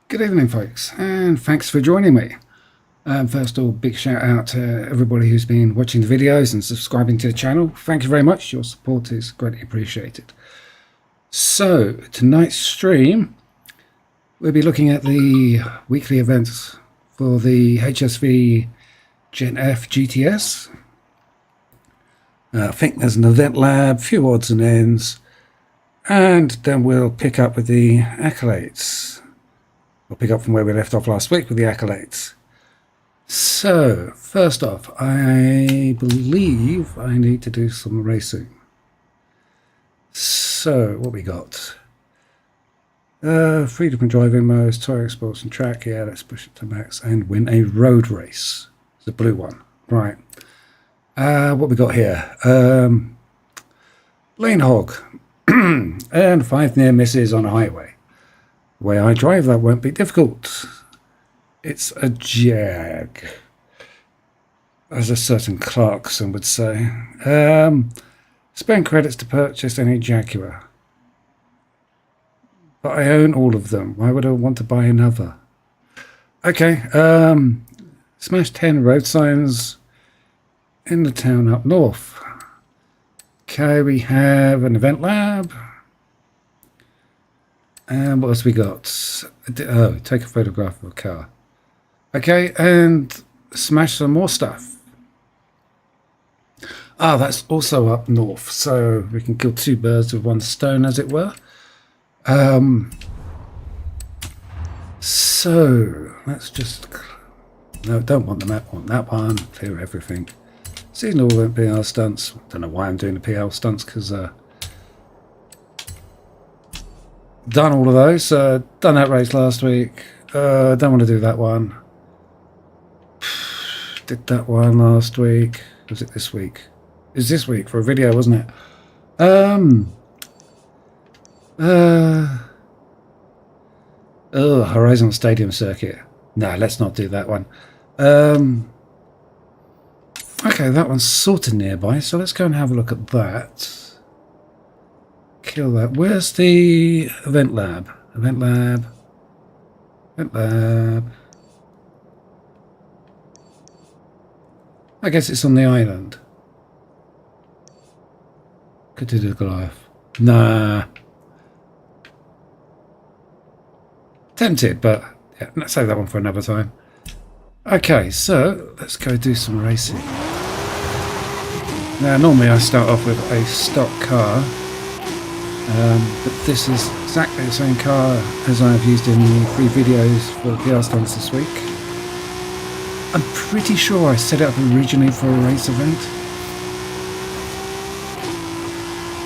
Good evening, folks, and thanks for joining me. First of all, big shout out to everybody who's been watching the videos and subscribing to the channel. Thank you very much. Your support is greatly appreciated. So, tonight's stream, we'll be looking at the weekly events for the HSV GEN F GTS. I think there's an event lab, few odds and ends, and then we'll pick up with the accolades. We'll pick up from where we left off last week with the accolades. So, first off, I believe I need to do some racing. So, what we got? Freedom and driving modes, touring sports and track. Yeah, let's push it to max and win a road race. It's the blue one. Right. What we got here? Lane hog. And 5 near misses on a highway. The way I drive, that won't be difficult. It's a Jag, as a certain Clarkson would say. Spend credits to purchase any Jaguar. But I own all of them. Why would I want to buy another? Okay, smash 10 road signs in the town up north. Okay, we have an event lab. And what else we got? Oh, take a photograph of a car. Okay, and smash some more stuff. Ah, that's also up north, so we can kill 2 birds with 1 stone, as it were. So let's just... No, don't want the map, want that one. Clear everything. Seasonal event PR stunts. Don't know why I'm doing the PR stunts, because... done all of those. Done that race last week. Don't want to do that one. Did that one last week. Was it this week? It was this week for a video, wasn't it? Horizon Stadium Circuit. No, let's not do that one. Okay, that one's sort of nearby, so let's go and have a look at that. Kill that. Where's the event lab? Event lab. Event lab. I guess it's on the island. Could do the Goliath. Nah. Tempted, but yeah, let's save that one for another time. Okay, so let's go do some racing. Now, normally I start off with a stock car. But this is exactly the same car as I've used in the 3 videos for the PR stunts this week. I'm pretty sure I set it up originally for a race event.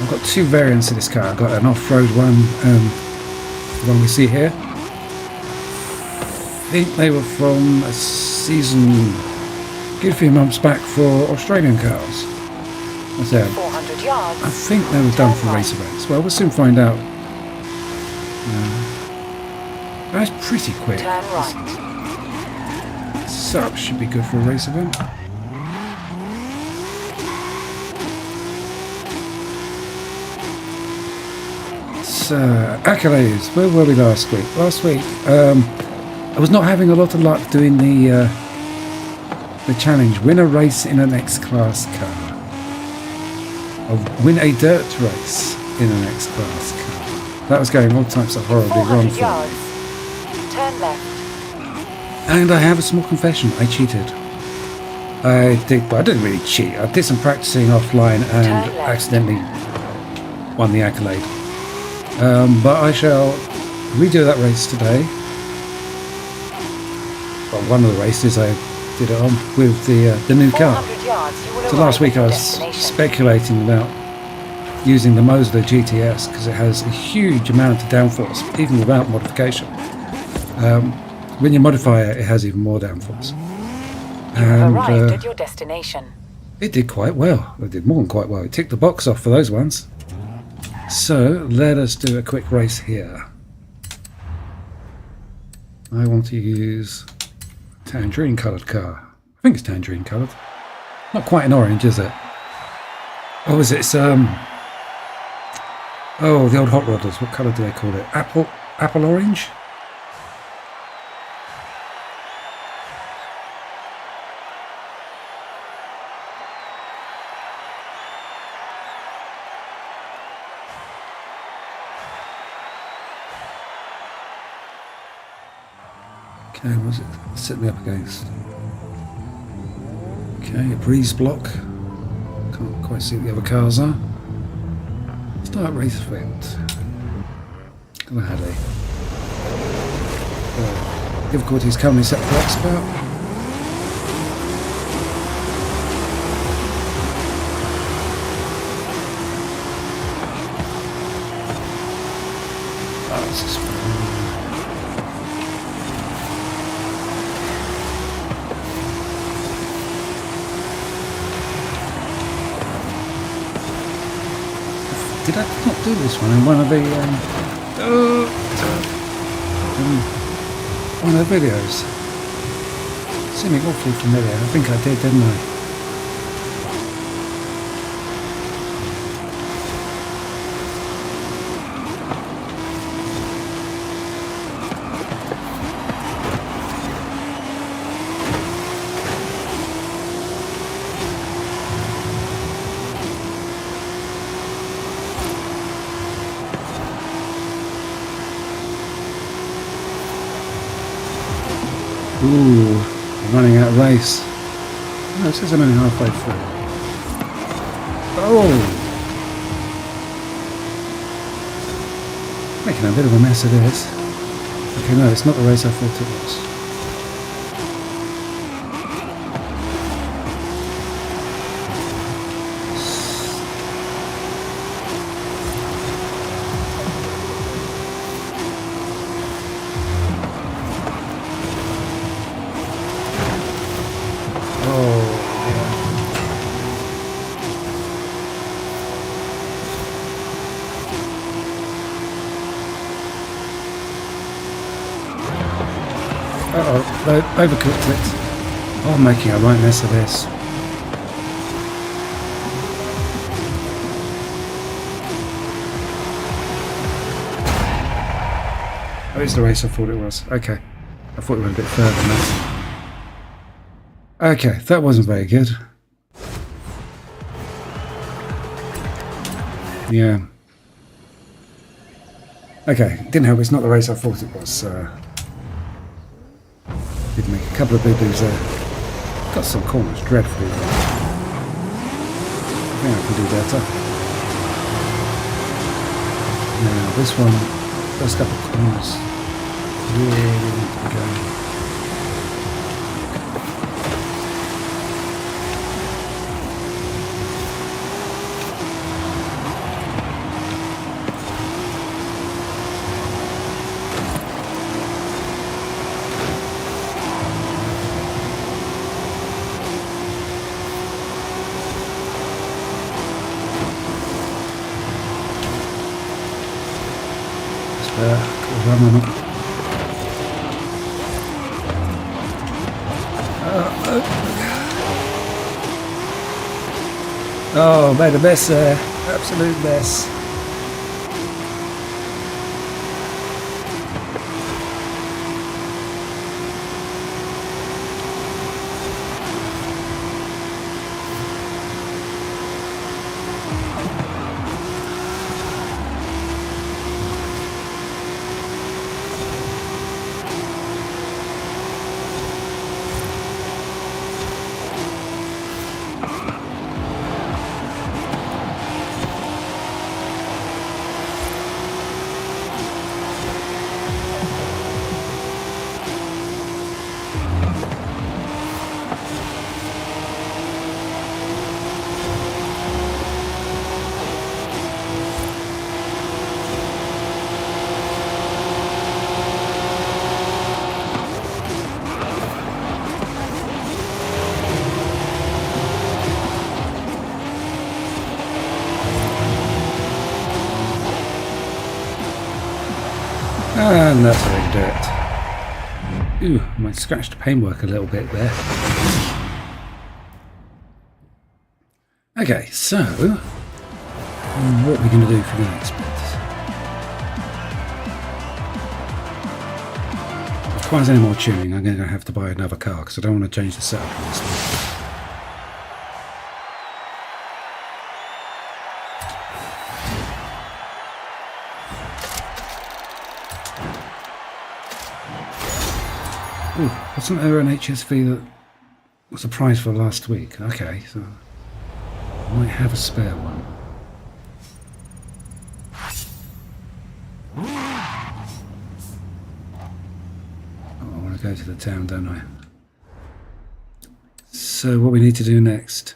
I've got 2 variants of this car. I've got an off-road one, the one we see here. I think they were from a season a good few months back for Australian cars. What's that? 400 yards. I think they were done for race events. Well, we'll soon find out. That's pretty quick. Turn right. So, should be good for a race event. So, accolades. Where were we last week? Last week, I was not having a lot of luck doing the challenge. Win a race in an X-Class car. Win a dirt race in an X-Class car. That was going all types of horribly wrong for me. Turn left. And I have a small confession. I cheated. I didn't really cheat. I did some practicing offline and accidentally won the accolade. But I shall redo that race today. Well, one of the races I did it on with the new car. So last week I was speculating about using the Mosley GTS because it has a huge amount of downforce, even without modification. When you modify it, it has even more downforce. You've arrived at your destination. It did quite well. It did more than quite well. It ticked the box off for those ones. So let us do a quick race here. I want to use tangerine coloured car. I think it's tangerine coloured. Not quite an orange, is it? Oh, is it? It's oh, the old hot rodders. What colour do they call it? Apple orange? What was it sitting up against? Okay, a breeze block. Can't quite see what the other cars are. Start race event. Got a headache. Difficulties currently set for expert. Oh, this is fun. Did I not do this one in one of the videos? Seeming awfully familiar. I think I did, didn't I? Ooh, I'm running out of race. No, it says I'm only halfway through. Oh! Making a bit of a mess of this. Okay, no, it's not the race I thought it was. Uh-oh, overcooked it. Oh, I'm making a right mess of this. Oh, it's the race I thought it was. Okay. I thought it went a bit further than that. Okay, that wasn't very good. Yeah. Okay, didn't help. It's not the race I thought it was. Did make a couple of boo-boos there. Got some corners dreadfully wrong. I think I can do better. Now this one, first couple of corners, really need to go. Oh, made a mess there. Absolute mess. And that's how you do it. Ooh, I might scratch the paintwork a little bit there. Okay, so what are we going to do for the next bit? If it requires any more tuning, I'm going to have to buy another car because I don't want to change the setup on this one. Oh, wasn't there an HSV that was a prize for last week? Okay, so I might have a spare one. Oh, I want to go to the town, don't I? So what we need to do next?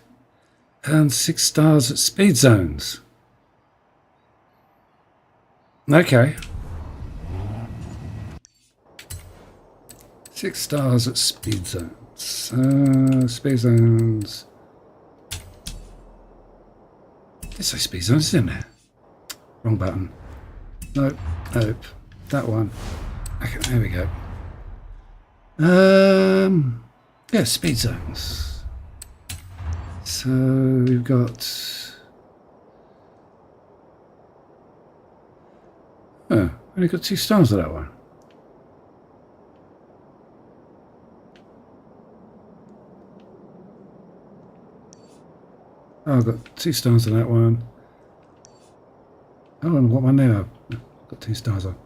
Earn 6 stars at speed zones. Okay. 6 stars at speed zones. Speed zones. This is speed zones, isn't it? Wrong button. Nope. Nope. That one. Okay, there we go. Yeah, speed zones. So we've got. Oh, only got 2 stars of that one. Oh, I've got 2 stars on that one. Oh, and what one there? I've got 2 stars on.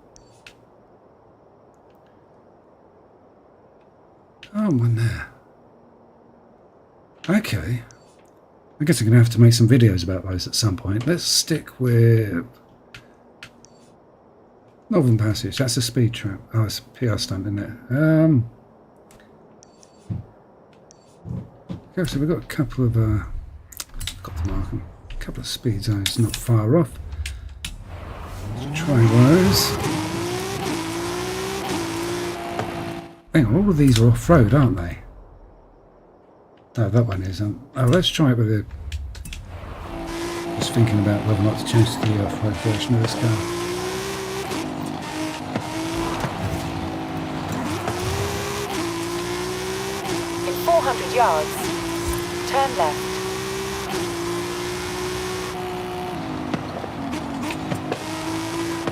Oh, one there. Okay. I guess I'm going to have to make some videos about those at some point. Let's stick with Northern Passage. That's a speed trap. Oh, it's a PR stunt, isn't it? Okay, so we've got a couple of got the marking. A couple of speed zones not far off. Let's try one of those. Hang on, all of these are off-road, aren't they? No, that one isn't. Oh, let's try it with the. Just thinking about whether or not to change to the off-road version of this car. In 400 yards, turn left.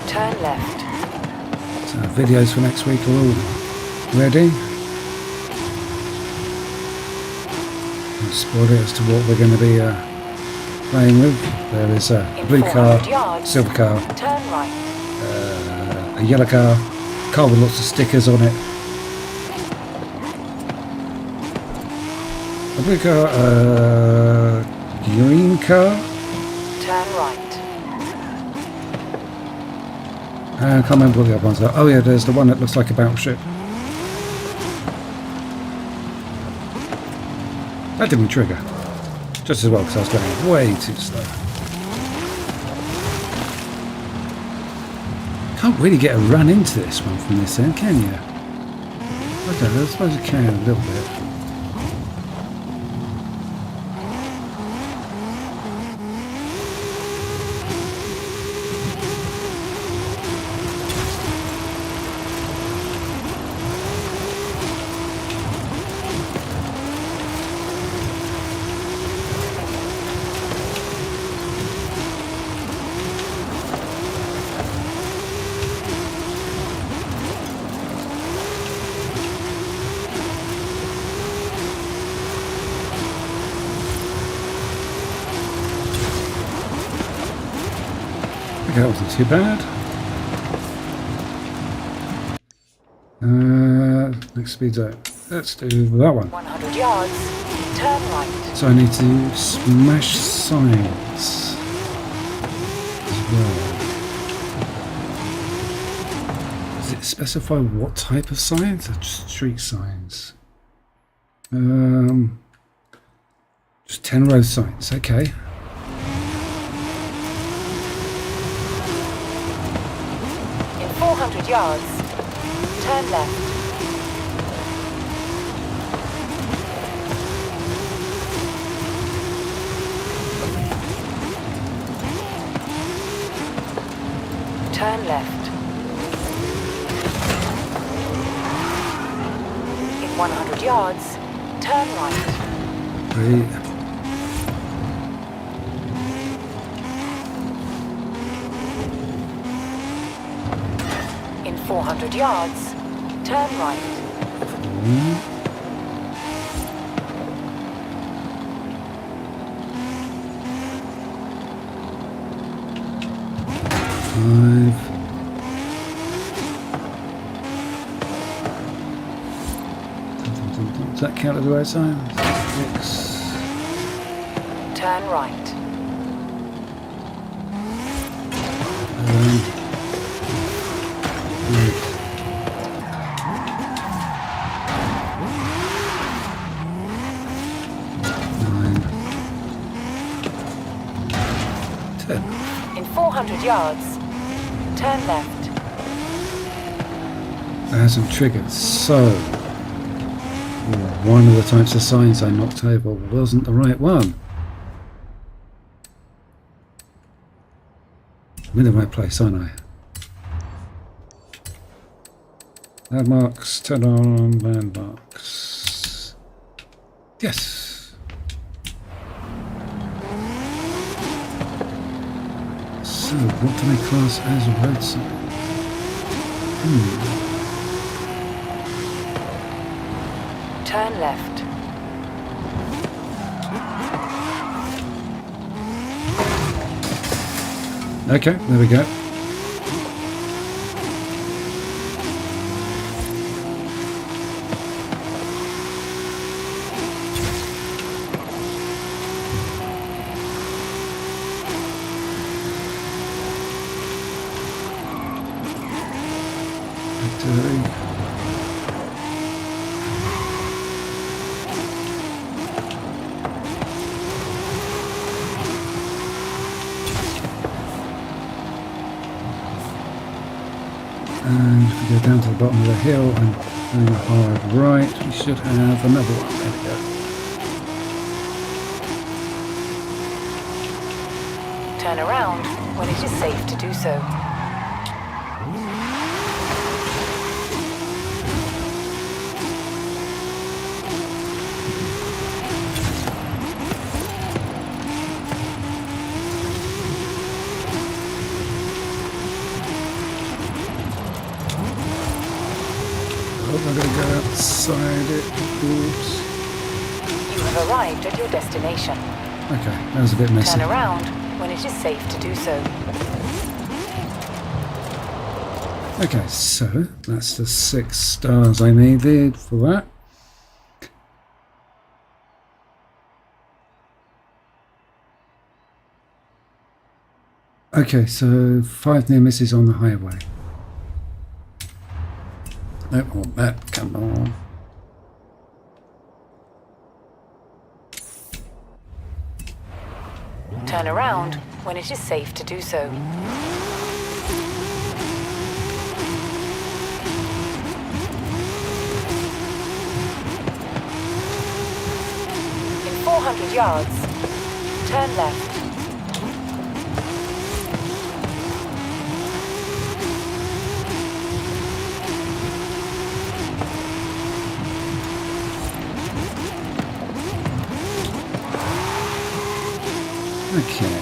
Turn left. So videos for next week are all ready. I'll spoil it as to what we're going to be playing with. There is a blue car, yards, silver car, turn right. A yellow car with lots of stickers on it. A blue car, green car. Turn right. I can't remember what the other ones are. Oh yeah, there's the one that looks like a battleship. That didn't trigger. Just as well, because I was going way too slow. Can't really get a run into this one from this end, can you? Okay, I suppose you can a little bit. Okay, that wasn't too bad. Next speed zone. Let's do that one. 100 yards, turn right. So I need to smash signs as well. Does it specify what type of signs? Or just street signs? Just 10 road signs. Okay. In 400 yards, turn left. Turn left. In 100 yards, turn right. Great. In 400 yards, turn right. Does that count as a road sign? 6. Turn right. 10. In 400 yards, turn left. It hasn't triggered, so one of the types of signs I knocked over wasn't the right one. I'm in the right place, aren't I? Landmarks, turn on landmarks. Yes. So, what do they class as a road sign? Turn left. Okay, there we go. And if we go down to the bottom of the hill and doing a hard right, we should have another one. There we go. Turn around when it is safe to do so. I'm going to go outside it. Oops. You have arrived at your destination. Okay, that was a bit messy. Turn around when it is safe to do so. Okay, so that's the 6 stars I needed for that. Okay, so 5 near misses on the highway. Don't want that, come on. Turn around when it is safe to do so. In 400 yards, turn left. Okay.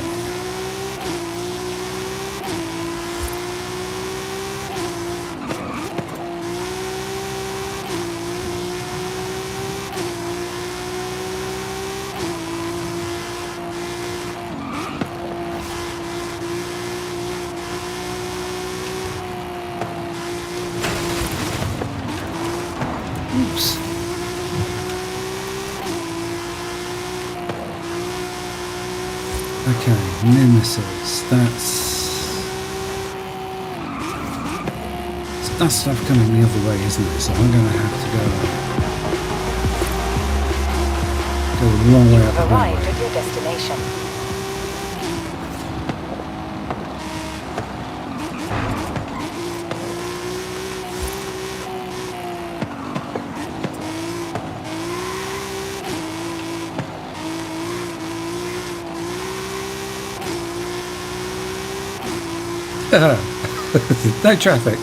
Oops. Okay, nemesis. That's stuff coming the other way, isn't it? So I'm going to have to go the wrong way up the Arrived highway. at your destination. No traffic.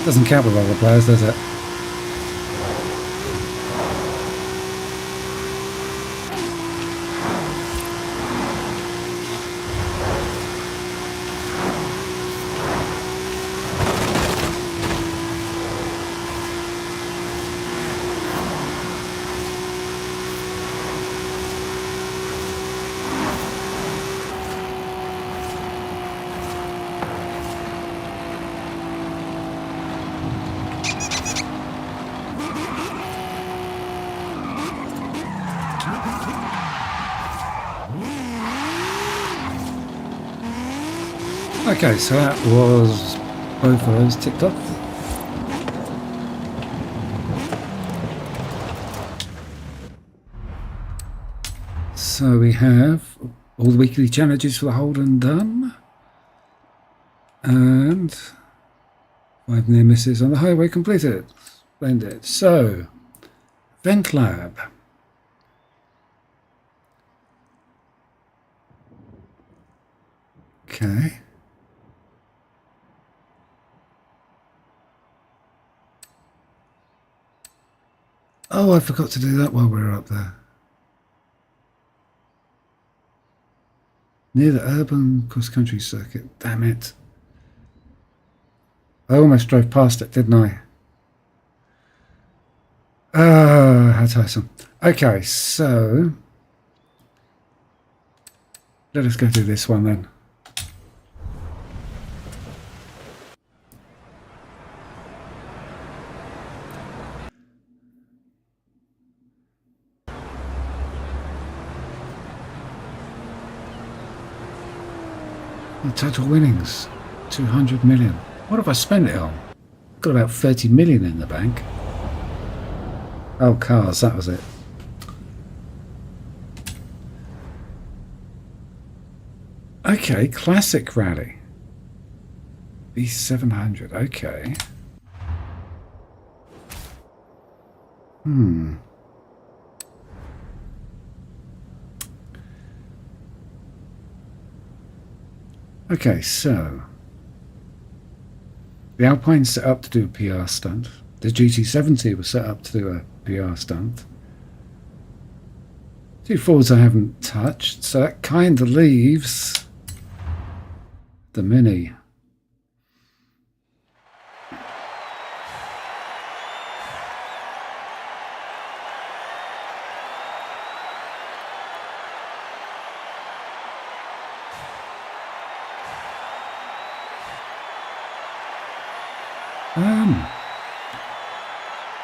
Doesn't count with other players, does it? Okay, so that was both of those ticked off. So we have all the weekly challenges for the Holden done. And 5 near misses on the highway completed. Splendid. So, Vent Lab. Okay. Oh, I forgot to do that while we were up there. Near the urban cross-country circuit. Damn it. I almost drove past it, didn't I? How tiresome. Okay, so let us go do this one then. The total winnings, 200 million. What have I spent it on? I've got about 30 million in the bank. Oh, cars, that was it. Okay, classic rally. B700, okay. Okay, so the Alpine's set up to do a PR stunt. The GT70 was set up to do a PR stunt. 2 Fords I haven't touched, so that kind of leaves the Mini.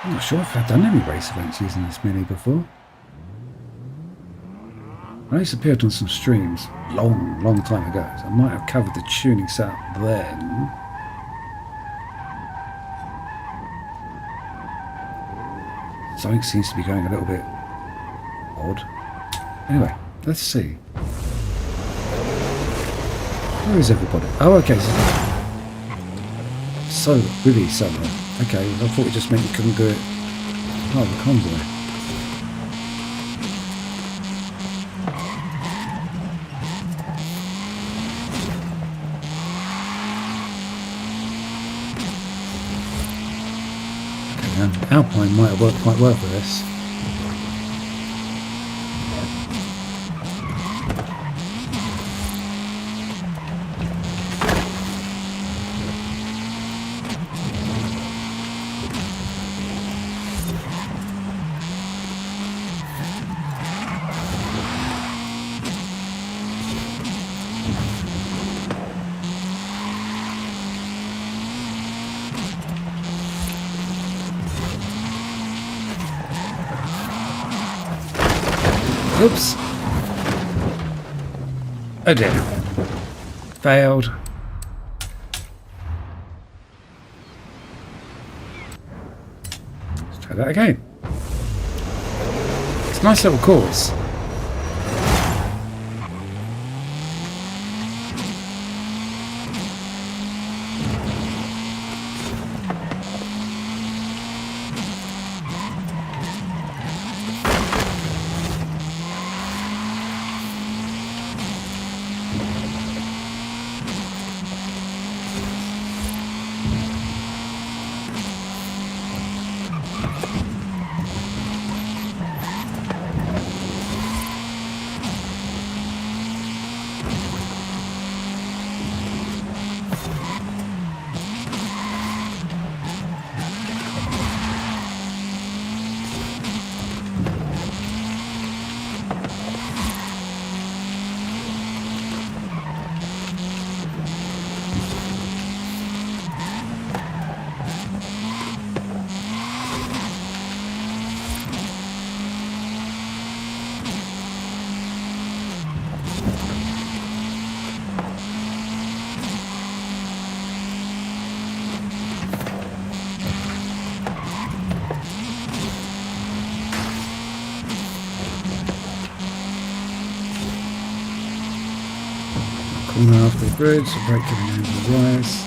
I'm not sure if I've done any race events using this Mini before. I used to appeared on some streams long time ago, so I might have covered the tuning setup then. Something seems to be going a little bit odd. Anyway, let's see. Where is everybody? Oh, okay. So, really solo. Okay, I thought it just meant you couldn't do it. Oh, the convoy. Okay, Alpine might have worked quite well for this. Oops. Oh dear. Failed. Let's try that again. It's a nice little course. corner after the bridge, the brake coming over the wires.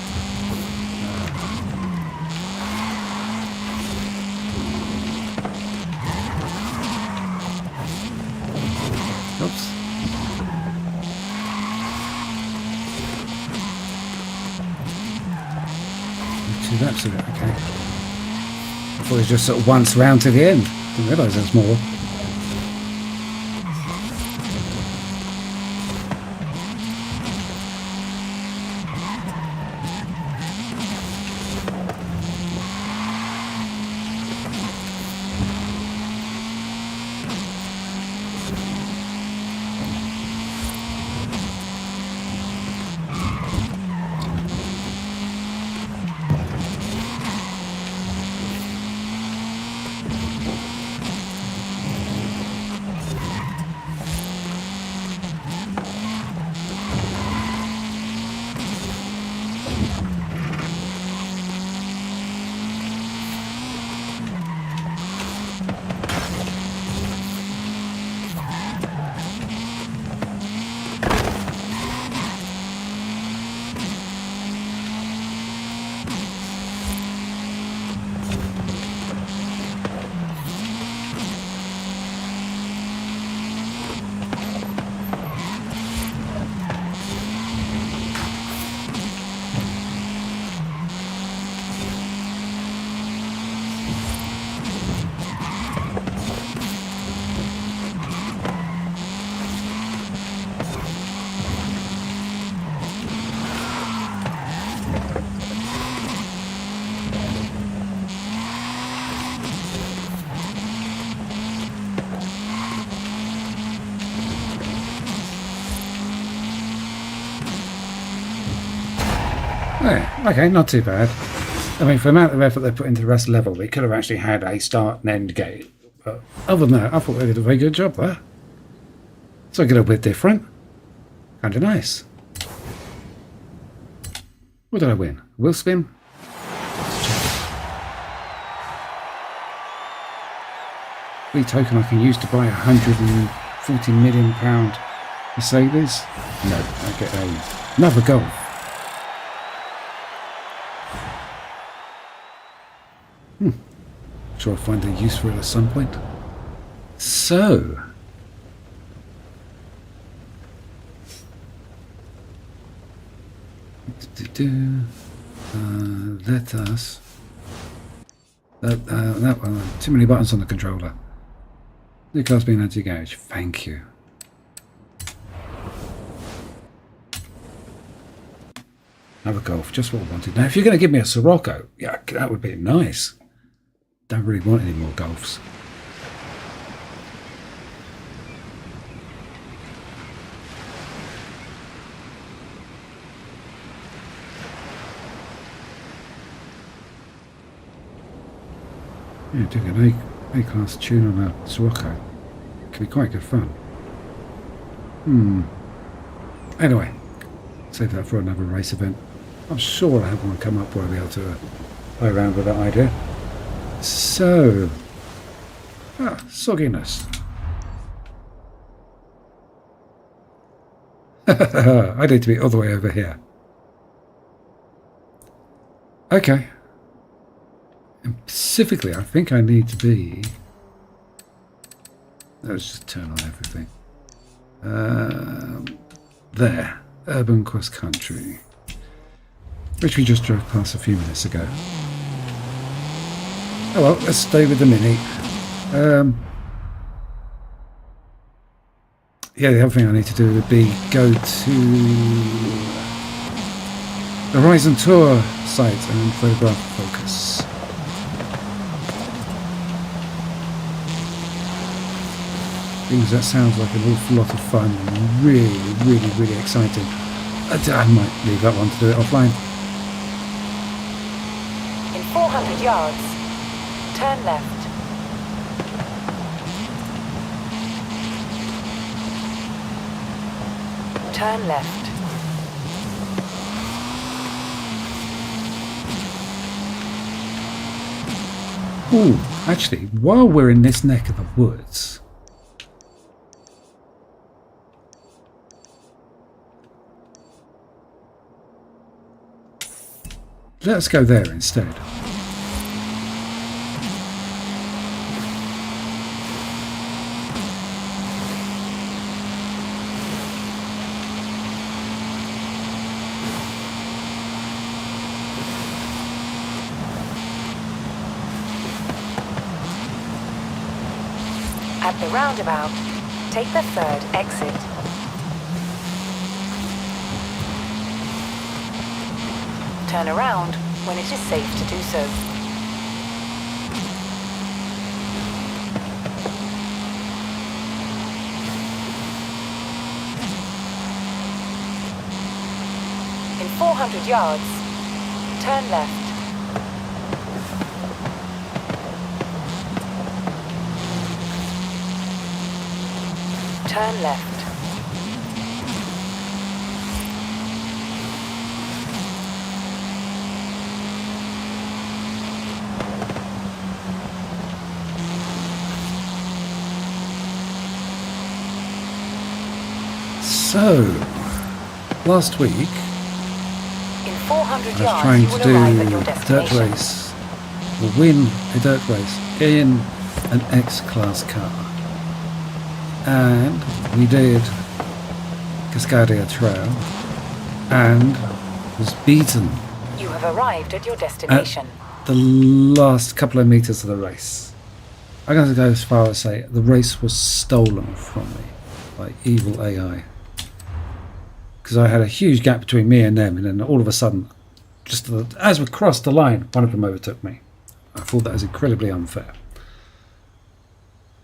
Oops. Two laps of it, okay. I thought it was just sort of once round to the end. Didn't realise there was more. Yeah, okay, not too bad. I mean, for the amount of effort they put into the rest of the level, they could have actually had a start and end gate. But other than that, I thought they did a very good job there. So a little bit different. Kind of nice. What did I win? Wheel spin? Let's check. Free token I can use to buy a £140 million Mercedes? No, I get another Golf. Sure I'll find a use for it at some point. So, let us. That one. Too many buttons on the controller. New car's being added to your garage. Thank you. Another Golf, just what I wanted. Now, if you're going to give me a Sirocco, yeah, that would be nice. Don't really want any more Golfs. Yeah, doing an A-class tune on a Sirocco can be quite good fun. Anyway, save that for another race event. I'm sure I'll have one come up where I'll be able to play around with that idea. So, sogginess. I need to be all the way over here. Okay. And specifically, I think I need to be... Let's just turn on everything. There. Urban cross country. Which we just drove past a few minutes ago. Oh well, let's stay with the Mini. Yeah, the other thing I need to do would be go to the Horizon Tour site and photograph focus. Because that sounds like an awful lot of fun and really exciting. I might leave that one to do it offline. In 400 yards, turn left. Turn left. Ooh, actually, while we're in this neck of the woods, let's go there instead. At the roundabout, take the third exit. Turn around when it is safe to do so. In 400 yards, turn left. Turn left. So, last week In 400 I was yards, trying you to will do arrive at your a dirt destination. race, or win a dirt race in an X-Class car. And we did Cascadia Trail and was beaten You have arrived at your at destination. the last couple of meters of the race. I'm going to go as far as say the race was stolen from me by evil AI. Because I had a huge gap between me and them, and then all of a sudden, just as we crossed the line, one of them overtook me. I thought that was incredibly unfair.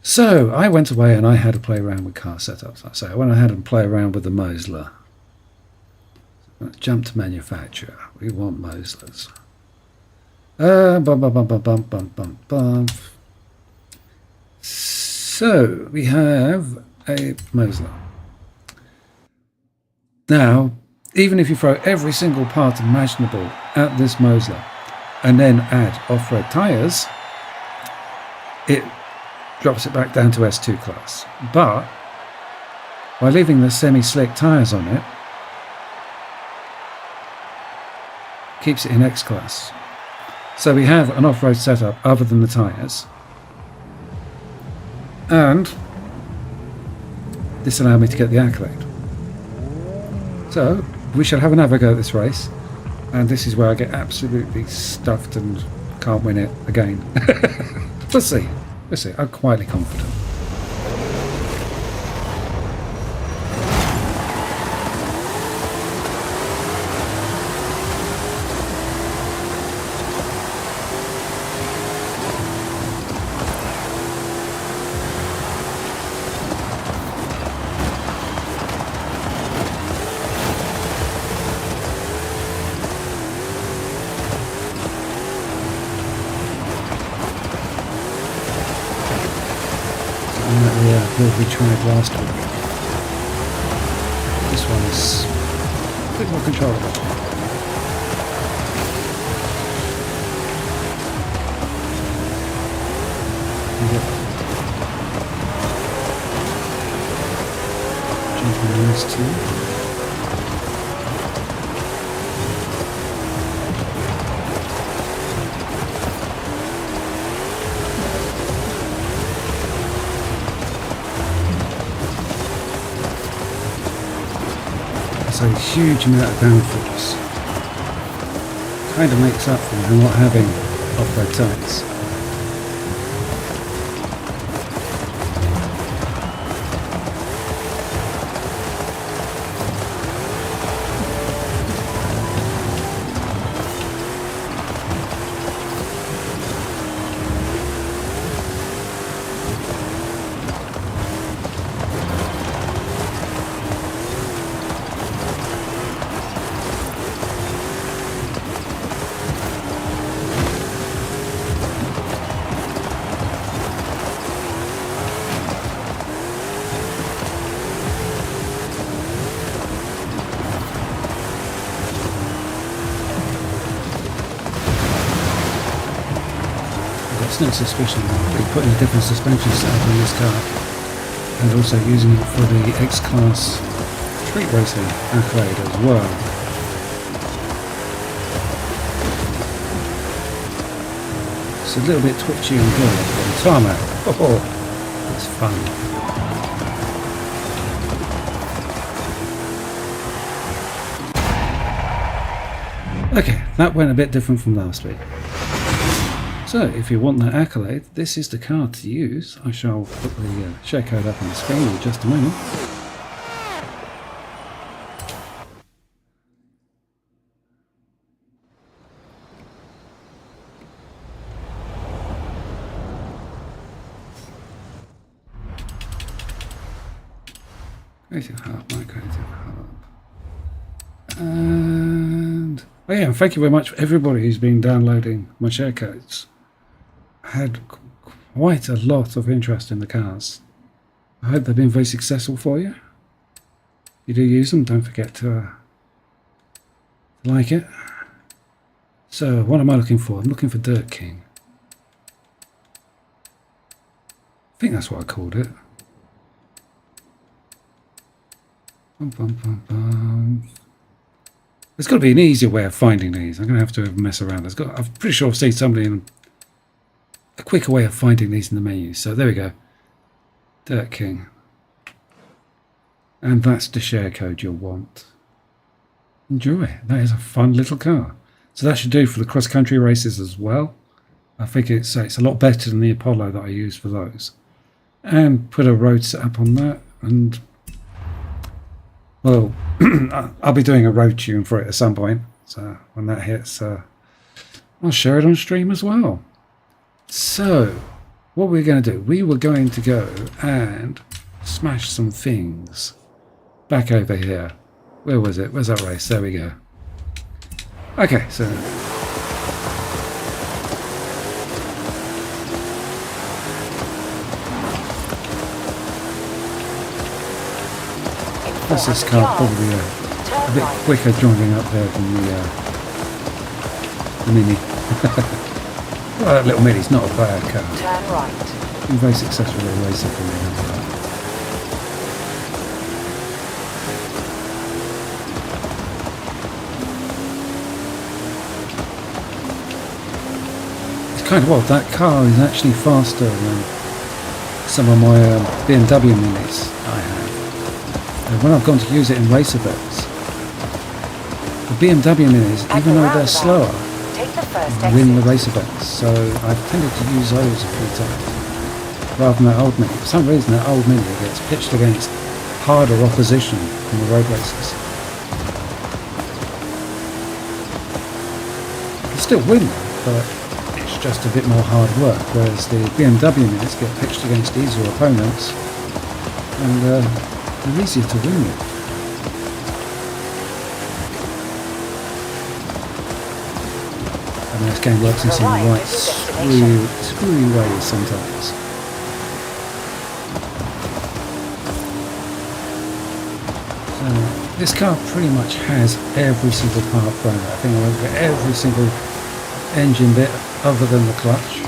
So I went away and I had to play around with car setups. So I went ahead and play around with the Mosler. Jump to manufacturer. We want Moslers. So we have a Mosler. Now, even if you throw every single part imaginable at this Mosler and then add off-road tyres, it drops it back down to S2 class. But by leaving the semi-slick tyres on it, keeps it in X class. So we have an off-road setup other than the tyres, and this allowed me to get the accolade. So we shall have another go at this race, and this is where I get absolutely stuffed and can't win it again. Let's see. Let's see. I'm quietly confident. Build we tried last week. This one is a bit more controllable. Jumping on these two. A huge amount of downforce. Kind of makes up for not having off-road tyres. It's no suspicion that I'll be putting a different suspension setup on this car and also using it for the X-Class street racing accolade as well. it's a little bit twitchy and good on tarmac. Oh, it's fun. Okay, that went a bit different from last week. So, if you want that accolade, this is the card to use. I shall put the share code up on the screen in just a moment. Creative Hub, my Creative Hub. And oh yeah, and thank you very much for everybody who's been downloading my share codes. I had quite a lot of interest in the cars. I hope they've been very successful for you. If you do use them, don't forget to like it. So what am I looking for? I'm looking for Dirt King. I think that's what I called it. Bum, bum, bum, bum. There's got to be an easier way of finding these. I'm going to have to mess around. I'm pretty sure I've seen somebody in a quicker way of finding these in the menu. So there we go. Dirt King. And that's the share code you'll want. Enjoy. That is a fun little car. So that should do for the cross-country races as well. I think it's a lot better than the Apollo that I used for those. And put a road setup on that. And well, I'll be doing a road tune for it at some point. So when that hits, I'll share it on stream as well. So what we're going to do, we were going to go and smash some things back over here. Where was it? Where's that race? There we go. Okay, so that's this car probably a bit quicker driving up there than the Mini. Well, that little Mini's not a bad car. Turn right. Been very successful in racing for me. It's kind of odd. That car is actually faster than some of my BMW Minis I have. And when I've gone to use it in race events, the BMW Minis, even though they're slower, win the race events. So I've tended to use those a few times rather than that old Mini. For some reason, that old Mini gets pitched against harder opposition in the road races. You can still win, but it's just a bit more hard work. Whereas the BMW Minis get pitched against easier opponents, and they're easier to win with. I mean, this game works in some right screwy ways sometimes. So this car pretty much has every single part thrown. I think I went for every single engine bit other than the clutch.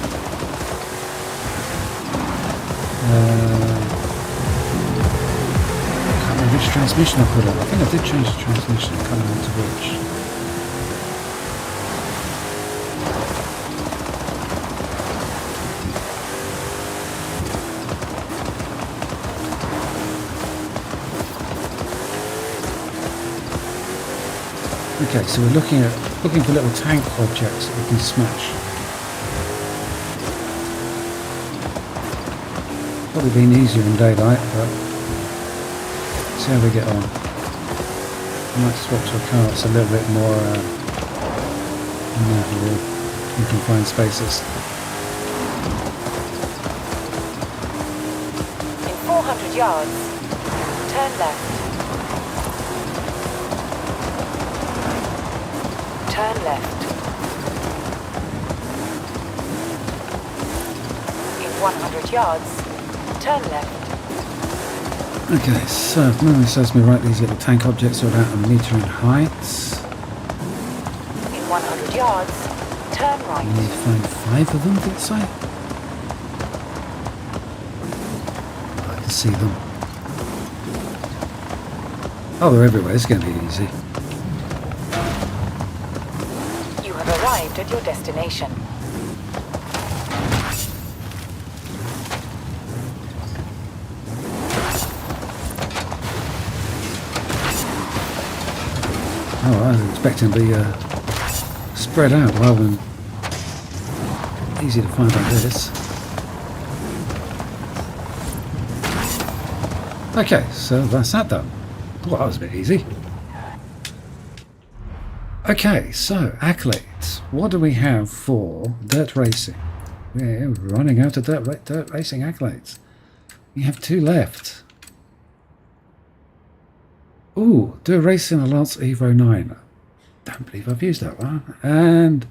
Which transmission I put on. I think I did change the transmission. I can't remember to which. Okay, so we're looking for little tank objects that we can smash. Probably been easier in daylight, but see how we get on. I might swap to a car that's a little bit more maneuverable in confined spaces. In 400 yards, turn left. Turn left. In 100 yards, turn left. Okay, so memory serves me right, these little tank objects are about a metre in height. In 100 yards, turn right. You need to find 5 of them, did it say? I can see them. Oh, they're everywhere, it's going to be easy. You have arrived at your destination. Oh, I was expecting to be spread out rather than easy to find like this. Okay, so that's that done. Well, that was a bit easy. Okay, so accolades. What do we have for dirt racing? We're running out of dirt racing accolades. We have 2 left. Ooh, do a race in a Lance Evo 9. Don't believe I've used that one. And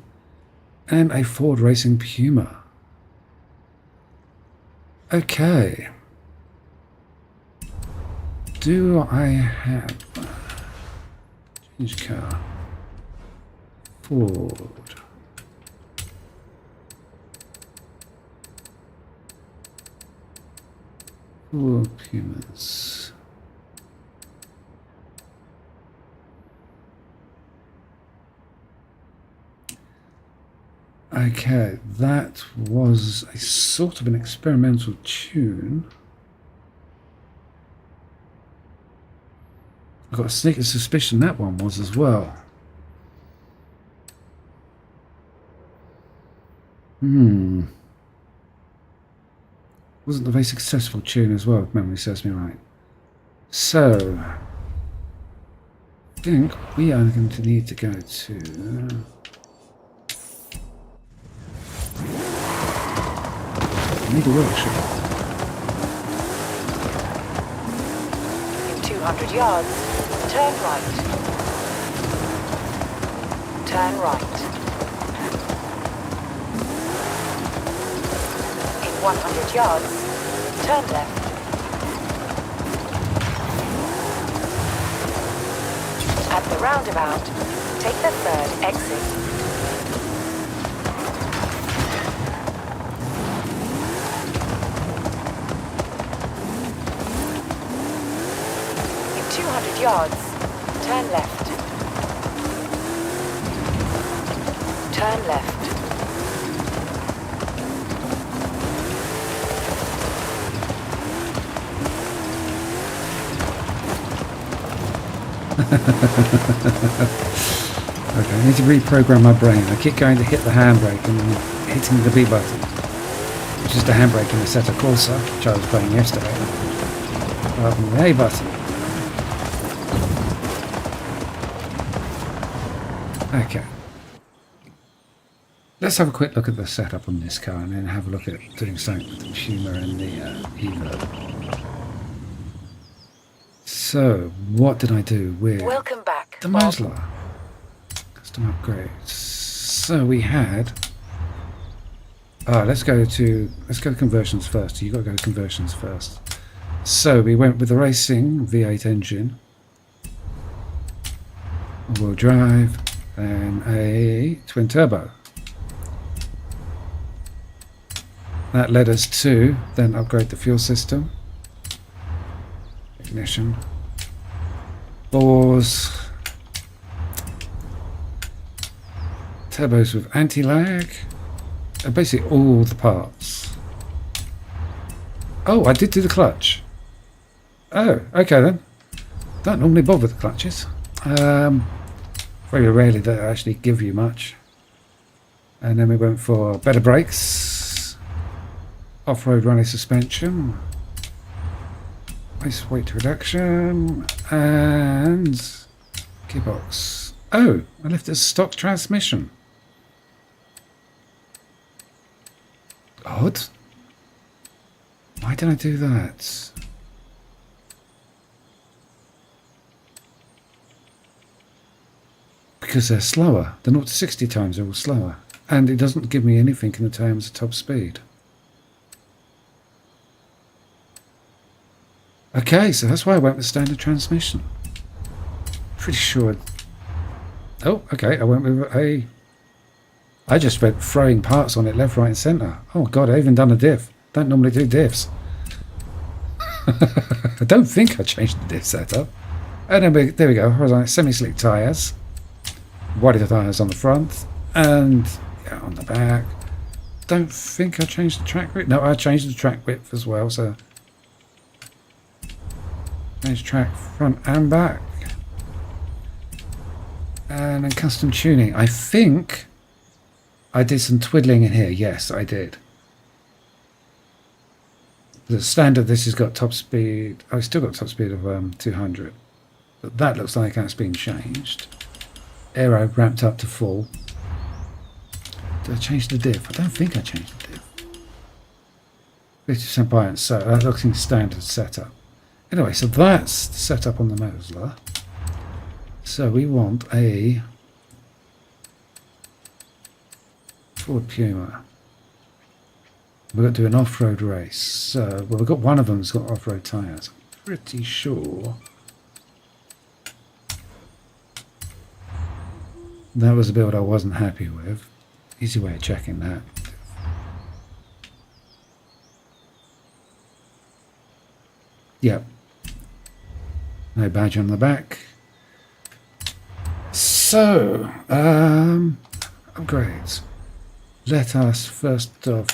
a Ford Racing Puma. Okay. Do I have change car? Ford. Ford Pumas. Okay, that was a sort of an experimental tune. I've got a sneaking suspicion that one was as well. Wasn't a very successful tune as well, if memory serves me right. So, I think we are going to need to go to... need a workshop. In 200 yards, turn right. Turn right. In 100 yards, turn left. At the roundabout, take the 3rd exit. In 200 yards, turn left. Turn left. Okay, I need to reprogram my brain. I keep going to hit the handbrake and then hitting the B button, which is the handbrake in the Assetto Corsa, which I was playing yesterday, rather than the A button. Okay. Let's have a quick look at the setup on this car and then have a look at doing something with the Puma and the Evo. So, what did I do with Welcome back, the Bob. Mazda? Custom upgrades. So we had. Let's go to conversions first. You got to go to conversions first. So we went with the racing V8 engine, all-wheel drive, and a twin turbo. That led us to then upgrade the fuel system, ignition, bores, turbos with anti-lag, basically all the parts. Oh, I did do the clutch. Oh, okay then. Don't normally bother with the clutches. Very rarely they actually give you much. And then we went for better brakes, off-road rally suspension, base weight reduction, and gearbox. Oh, I left a stock transmission. Odd. Why did I do that? Because they're slower. The 0 to 60 times are all slower. And it doesn't give me anything in the terms of top speed. Okay, so that's why I went with standard transmission. Pretty sure. Oh, okay, I went with a. I just went throwing parts on it left, right, and centre. Oh god, I even done a diff. Don't normally do diffs. I don't think I changed the diff setup. And then there we go. Horizontal semi-slick tyres, wider tyres on the front, and yeah, on the back. Don't think I changed the track width. No, I changed the track width as well. So. Change track front and back. And then custom tuning. I think I did some twiddling in here. Yes, I did. The standard, this has got top speed. Oh, it's still got top speed of 200. But that looks like that's been changed. Aero ramped up to full. Did I change the diff? I don't think I changed the diff. 50% buoyant, so that looks in standard setup. Anyway, so that's the setup on the Mosler. So we want a Ford Puma. We're going to do an off-road race. So, well, we've got one of them that's got off-road tyres. I'm pretty sure that was a build I wasn't happy with. Easy way of checking that. Yep. No badge on the back. So, upgrades. Let us first off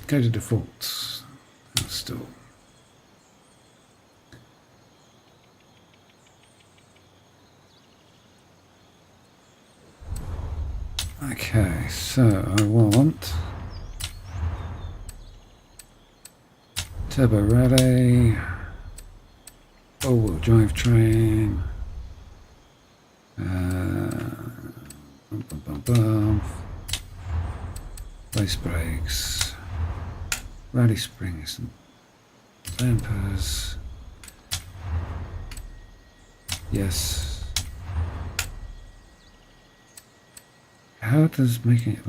go to default. Still. Okay, so I want turbo rally, all-wheel drive train, race brakes, rally springs and dampers. Yes. How does making it?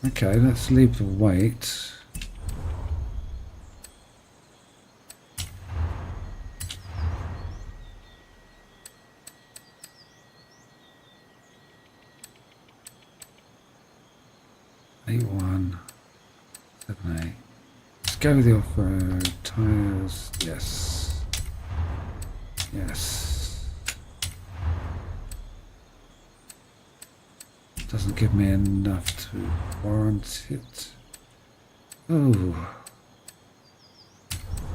Okay, let's leave the weight. A1, 7A. Let's go with the off-road tires. Yes. Yes. Doesn't give me enough to warrant it. Oh.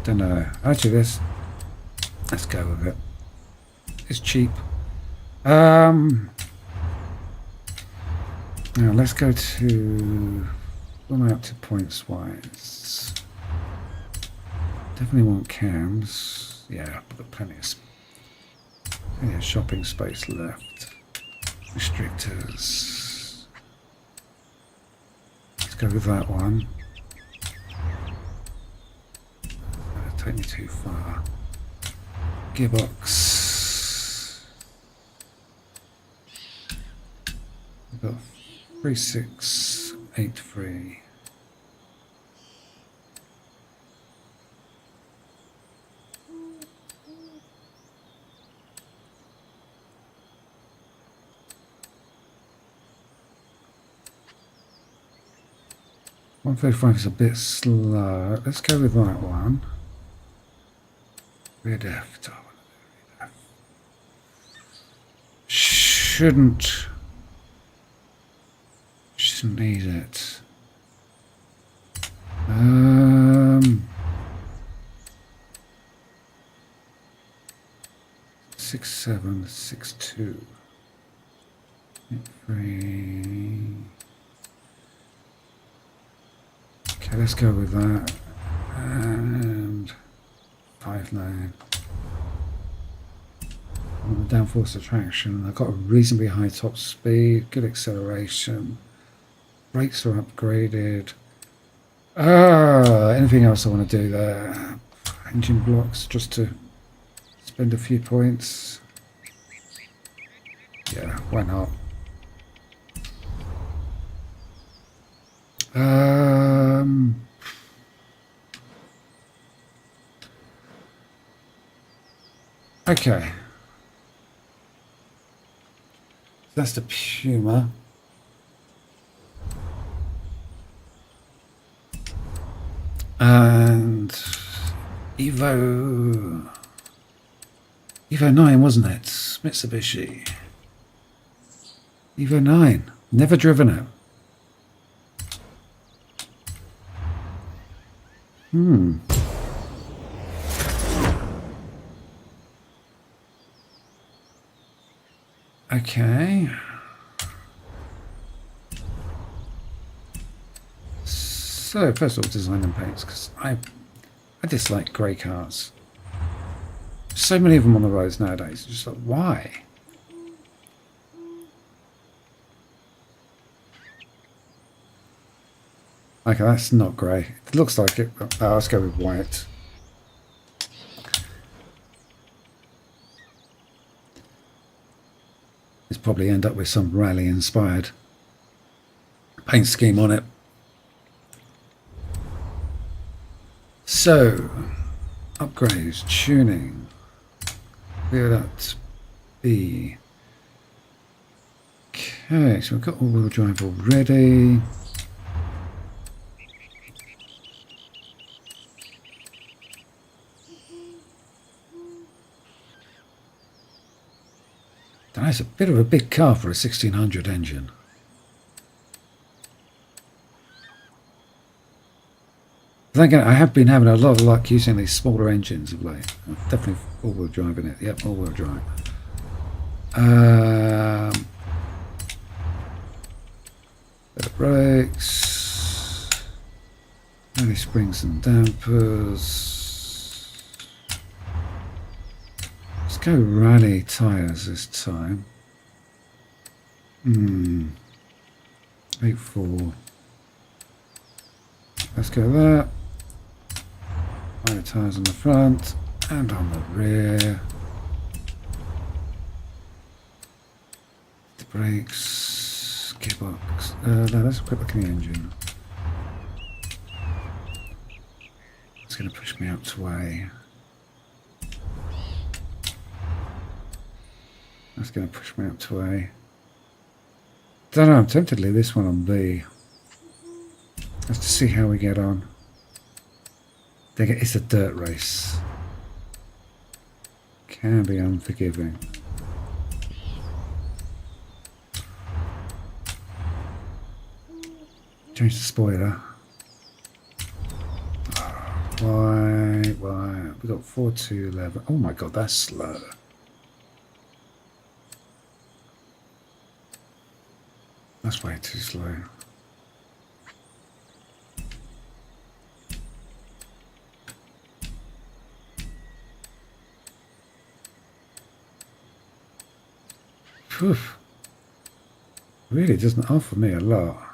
Don't know. Actually, let's go with it. It's cheap. Now let's go to one out to points wise. Definitely want cams. Yeah, I've got plenty of shopping space left. Restrictors. Let's go with that one. That'll take me too far. Gearbox. We've got 3683. One 135 is a bit slow. Let's go with that one. Rear deft. Shouldn't need it. 6762. 3. Okay, let's go with that. And 5.9. On the downforce attraction, I've got a reasonably high top speed, good acceleration. Brakes are upgraded. Anything else I want to do there? Engine blocks, just to spend a few points. Yeah, why not? Okay. That's the Puma. And Evo 9, wasn't it? Mitsubishi. Evo 9. Never driven it. Okay. So first of all, design and paints, because I dislike grey cars. So many of them on the roads nowadays. Just like, why? Okay, that's not grey. It looks like it. Oh, let's go with white. It's probably end up with some rally-inspired paint scheme on it. So, upgrades, tuning. Wheel that B. Okay, so we've got all-wheel drive already. That's a bit of a big car for a 1600 engine. Then again, I have been having a lot of luck using these smaller engines of late. Definitely all-wheel drive in it. Yep, all-wheel drive. Bit of brakes. Only springs and dampers. Let's go rally tyres this time. 8.4. Let's go that. Rally tyres on the front and on the rear. The brakes, gearbox. No, let's quick look at the engine. It's going to push me up to A. That's going to push me up to A. Don't know, I'm tempted to leave this one on B. Just to see how we get on. It's a dirt race. Can be unforgiving. Change the spoiler. Why? We got 4.211. Oh my god, that's slow. That's way too slow. Whew. Really doesn't offer me a lot.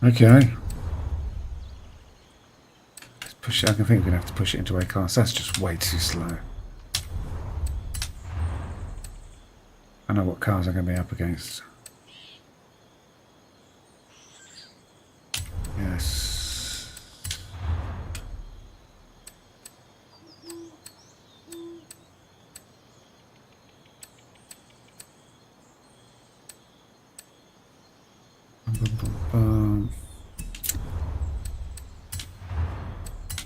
Okay. Let's push it. I think we're going to have to push it into A class. That's just way too slow. I know what cars I'm going to be up against. Yes.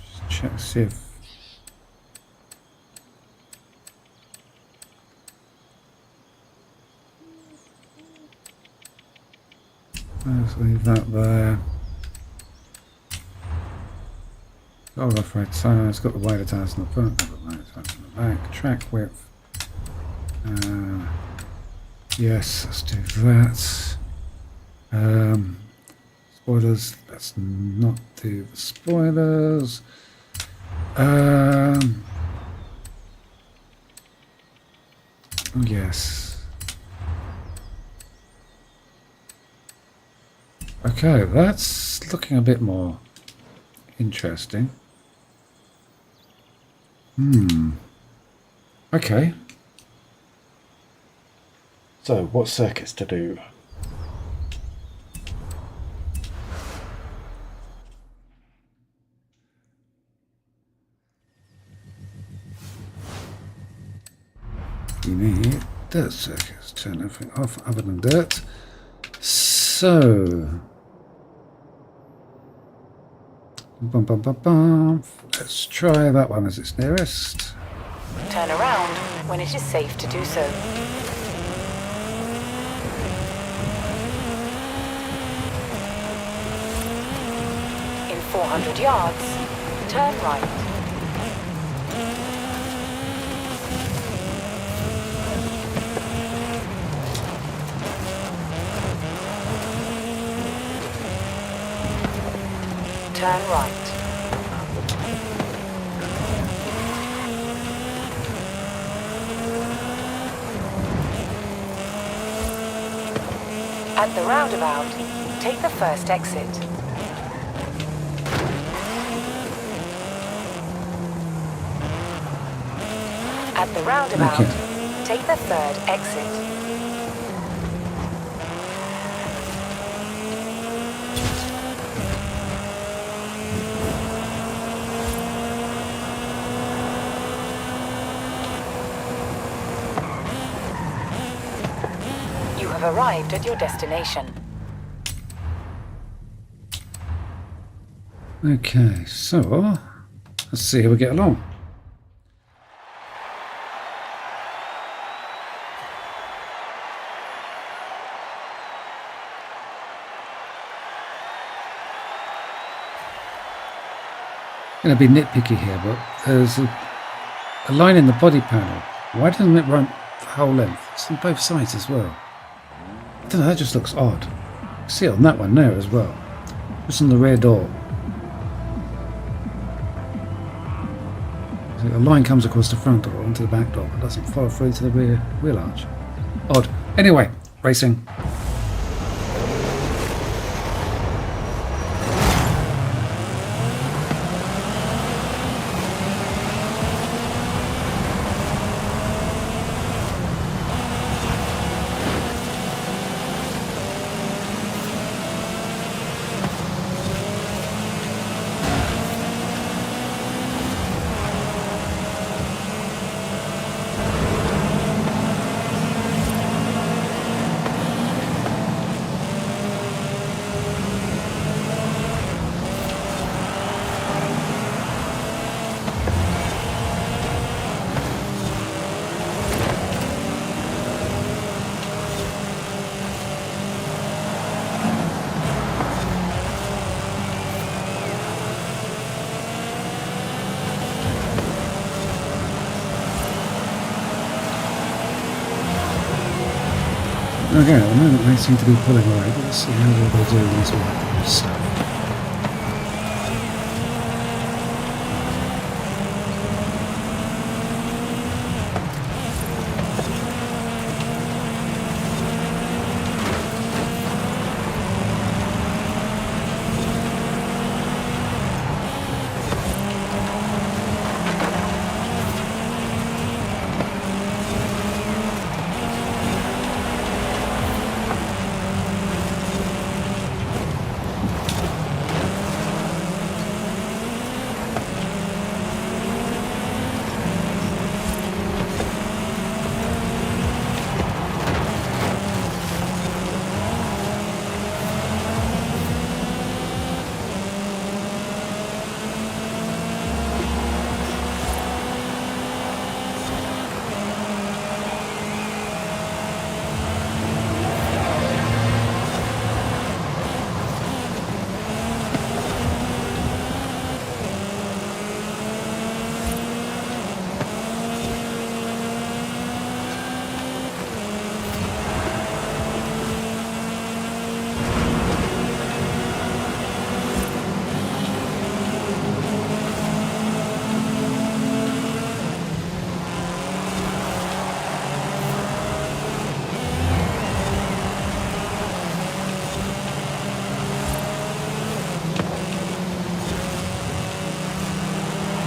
Just check, see if let's leave that there. Got off-road tyres, got the wider tyres on the front, got the wider tyres on the back, track width. Yes, let's do that. Spoilers, let's not do the spoilers. Oh yes. Okay, that's looking a bit more interesting. Okay. So, what circuits to do? You need dirt circuits. Turn everything off other than dirt. So, let's try that one as its nearest. Turn around when it is safe to do so. 200 yards, turn right. Turn right. At the roundabout, take the first exit. At the roundabout, take the third exit. You have arrived at your destination. Okay, so let's see how we get along. I'm going to be nitpicky here, but there's a line in the body panel. Why doesn't it run the whole length? It's on both sides as well. I don't know, that just looks odd. See it on that one there as well. Just on the rear door. So a line comes across the front door onto the back door, but doesn't follow through to the rear wheel arch. Odd. Anyway, racing. Okay, at the moment they seem to be pulling away, but let's see how well they do once we have the stuff.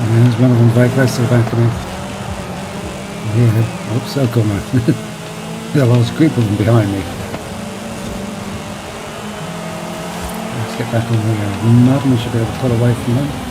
And there's one of them very close to the back of me. Yeah, oops, I've got my there's a large group of them behind me. Let's get back on the mud and we should be able to pull away from them.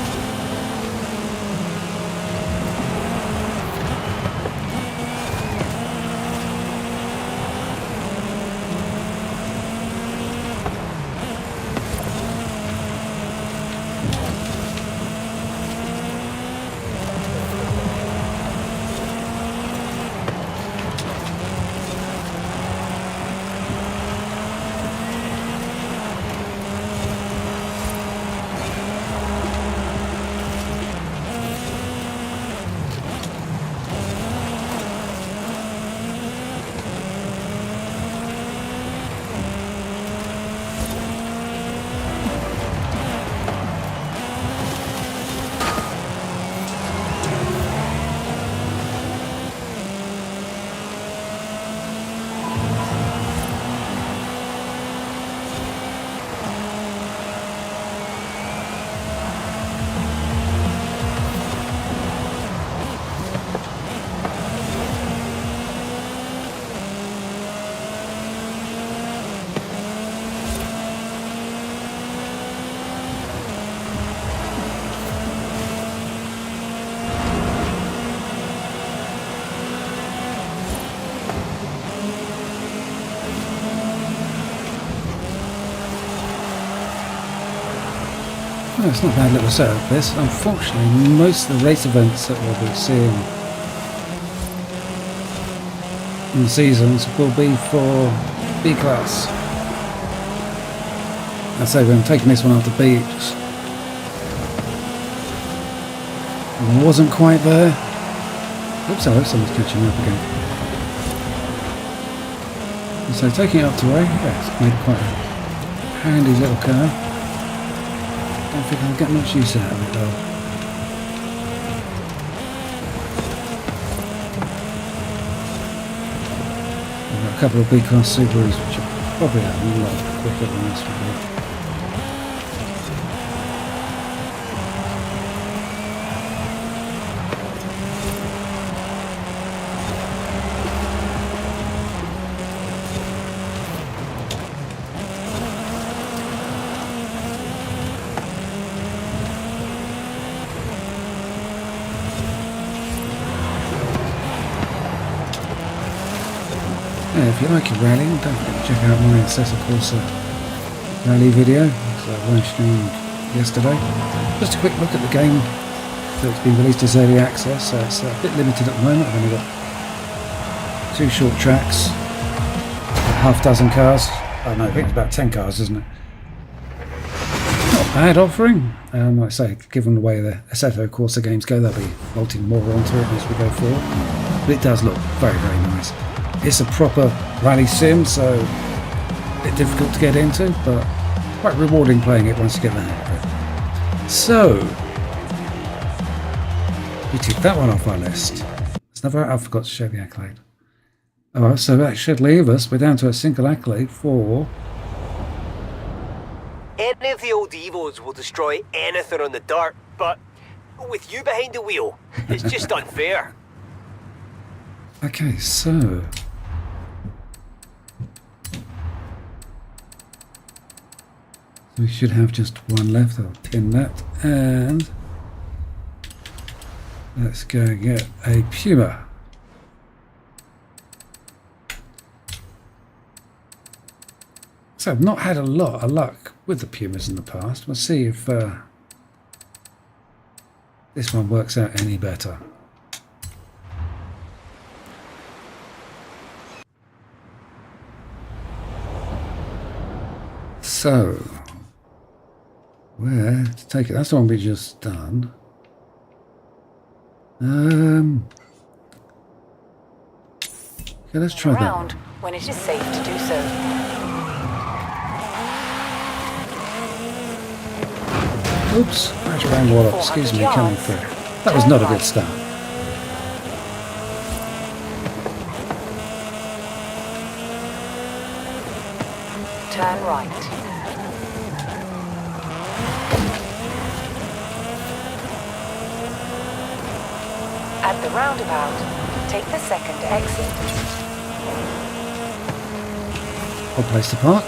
Well, it's not a bad little setup this. Unfortunately, most of the race events that we'll be seeing in the seasons will be for B class. I say I'm taking this one after B. It just wasn't quite there. Oops, I hope someone's catching up again. And so taking it up to A, yeah, it's made quite a handy little car. Don't think I'll get much use out of it though. I've got a couple of B-class Subarus which are probably a lot quicker than this would be. Yeah, if you like your rallying, don't forget to check out my Assessor Corsa rally video, which I live streamed yesterday. Just a quick look at the game. So it's been released as early access, so it's a bit limited at the moment. I've only got 2 short tracks, a half dozen cars. Oh no, I think it's about 10 cars, isn't it? Not a bad offering. Like I say, given the way the Assetto Corsa games go, they'll be bolting more onto it as we go forward. But it does look very, very nice. It's a proper rally sim, so a bit difficult to get into, but quite rewarding playing it once you get the hang of it. So, we tick that one off our list. There's another, I forgot to show the accolade. Alright, so that should leave us. We're down to a single accolade for... Any of the old Evos will destroy anything on the dirt, but with you behind the wheel, it's just unfair. Okay, so... we should have just one left. I'll pin that, and let's go and get a Puma. So I've not had a lot of luck with the Pumas in the past. We'll see if this one works out any better. So, where to take it? That's the one we just done. Okay, let's try that one. When it is safe to do so. Oops, that's around what up. Excuse me, coming through. That was not a good start. Turn right. At the roundabout, take the second exit. Odd place to park.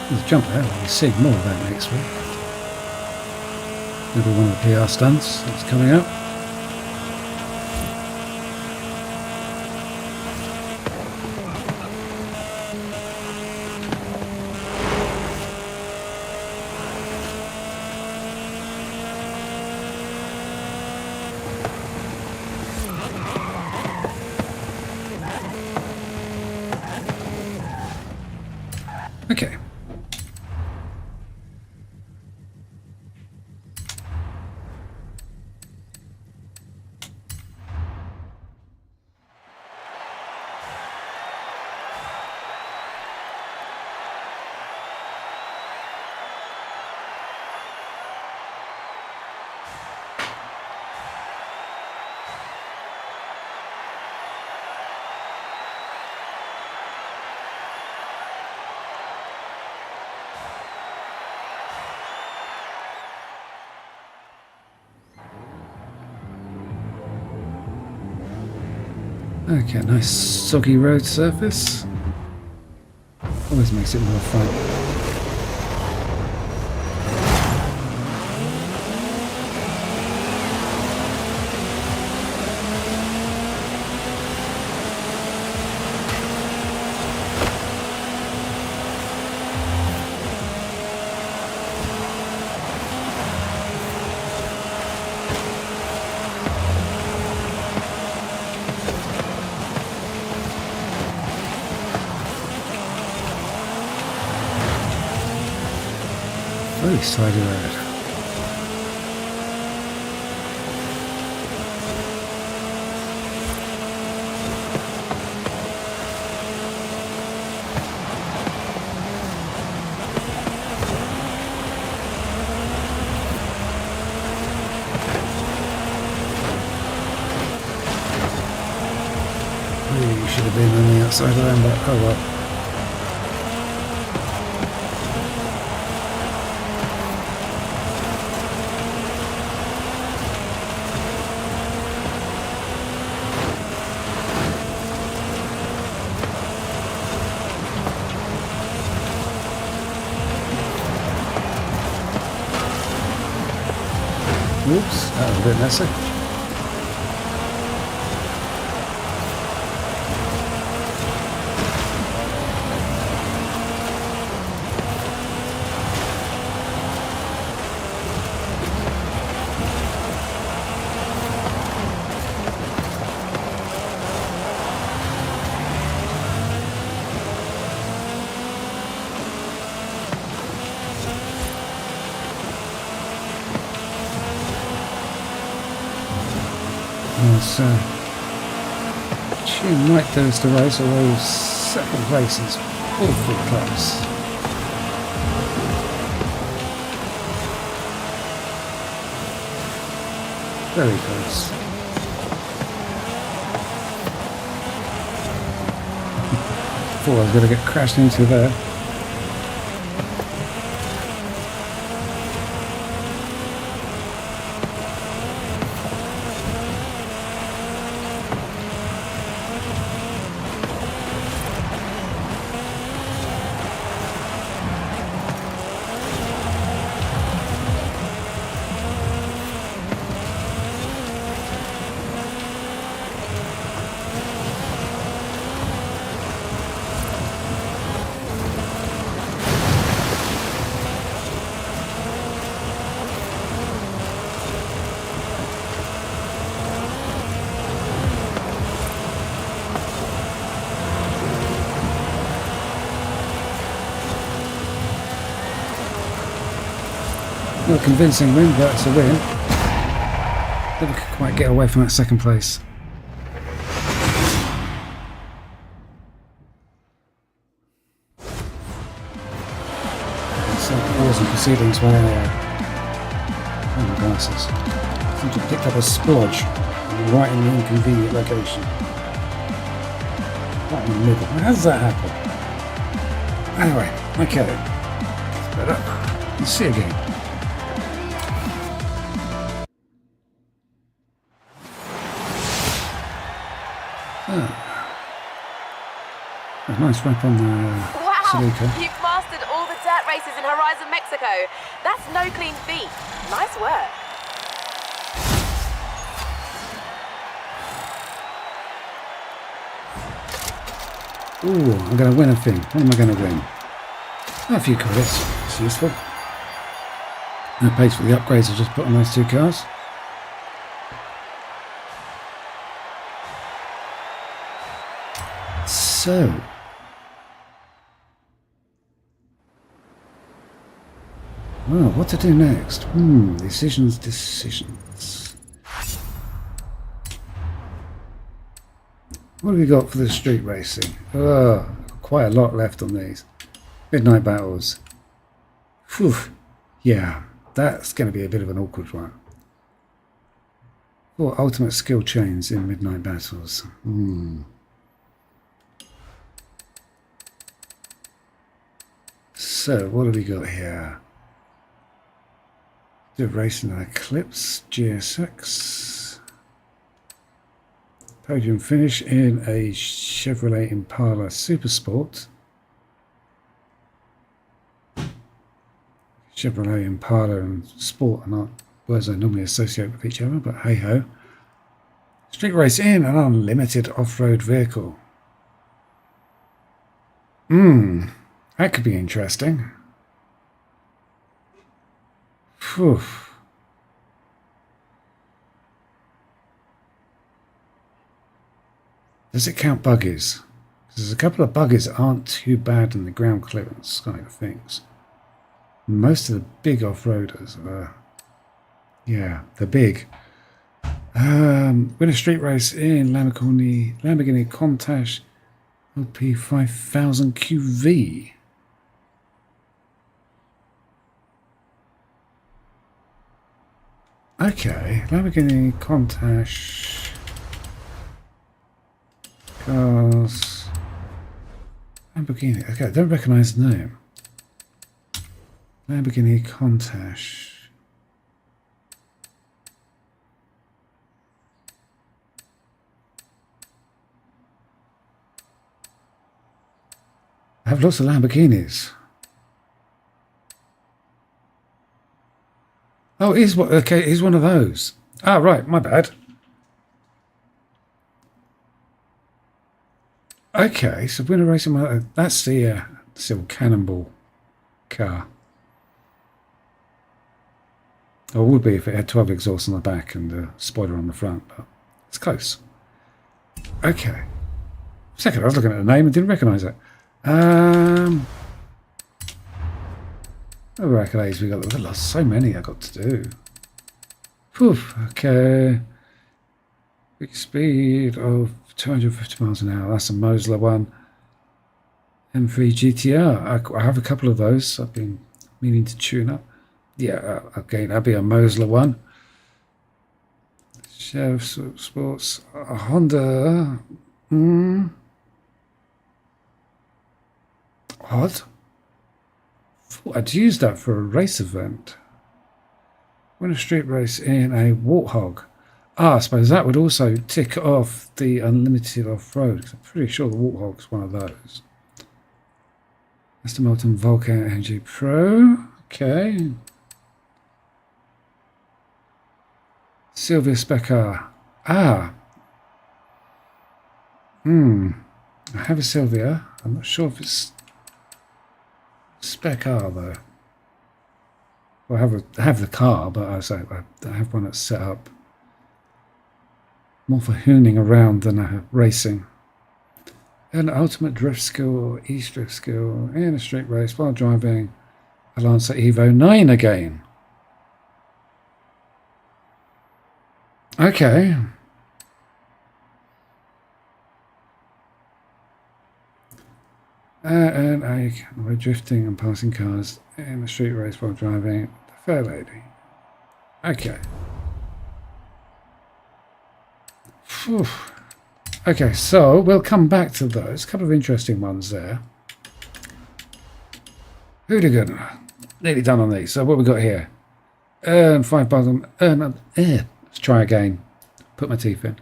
There's a jump there. We'll be seeing more of that next week. Another one of the PR stunts that's coming up. Okay. Okay, nice soggy road surface. Always makes it more fun. Very slidey road. Really should have been on the outside around, but oh well. Oops, that was a bit messy. So, she might do us the race, although second place is awfully close. Very close. Thought I was going to get crashed into there. Not a convincing win, but it's a win. Never could quite get away from that second place. Some pause and proceedings while oh my glasses. I seem to have picked up a splodge right in the inconvenient location. Right in the middle. How does that happen? Anyway, okay. Let's put up. Let's see again. A nice wrap on the Wow, Celica. you've mastered all the dirt races in Horizon Mexico. That's no clean feat. Nice work. Ooh, I'm going to win a thing. What am I going to win? A few credits. It's useful. And it pays for the upgrades I just put on those two cars. So, well, what to do next? Decisions. What have we got for the street racing? Oh, quite a lot left on these. Midnight battles. Whew. Yeah, that's going to be a bit of an awkward one. Or ultimate skill chains in midnight battles. So, what have we got here? The racing Eclipse, GSX. Podium finish in a Chevrolet Impala Super Sport. Chevrolet Impala and Sport are not words I normally associate with each other, but hey ho. Street race in an unlimited off-road vehicle. That could be interesting. Phew. Does it count buggies? There's a couple of buggies that aren't too bad in the ground clearance side of things. Most of the big off-roaders are, yeah, they're big. Win a street race in Lamborghini Countach LP 5000 QV. Okay, Lamborghini Countach cars. Lamborghini. Okay, I don't recognise the name. Lamborghini Countach. I have lots of Lamborghinis. Oh, he's what? Okay, he's one of those. Ah, right, my bad. Okay, so winner racing. That's the Silver Cannonball car. Or it would be if it had 12 exhausts on the back and a spoiler on the front, but it's close. Okay. Second, I was looking at the name and didn't recognise it. Other accolades we got. We've got so many I got to do. Poof. Okay. Big speed of 250 miles an hour. That's a Mosler one. M3 GTR. I have a couple of those. I've been meaning to tune up. Yeah, again, that'd be a Mosler one. Chev Sports. A Honda. Odd. I'd use that for a race event. Win a street race in a Warthog. I suppose that would also tick off the unlimited off-road, because I'm pretty sure the Warthog's one of those. Aston Martin Vulcan NG Pro. Okay. Sylvia Specker. I have a Sylvia. I'm not sure if it's Spec R though. Well, I have the car, but I have one that's set up more for hooning around than racing. An ultimate drift skill, East drift skill in a street race while driving a Lancer Evo 9 again. Okay. And we're drifting and passing cars in a street race while driving the Fair Lady. Okay. Whew. Okay, so we'll come back to those. A couple of interesting ones there. Hooligan. Nearly done on these. So what we got here? Earn 5 bottom. Let's try again. Put my teeth in.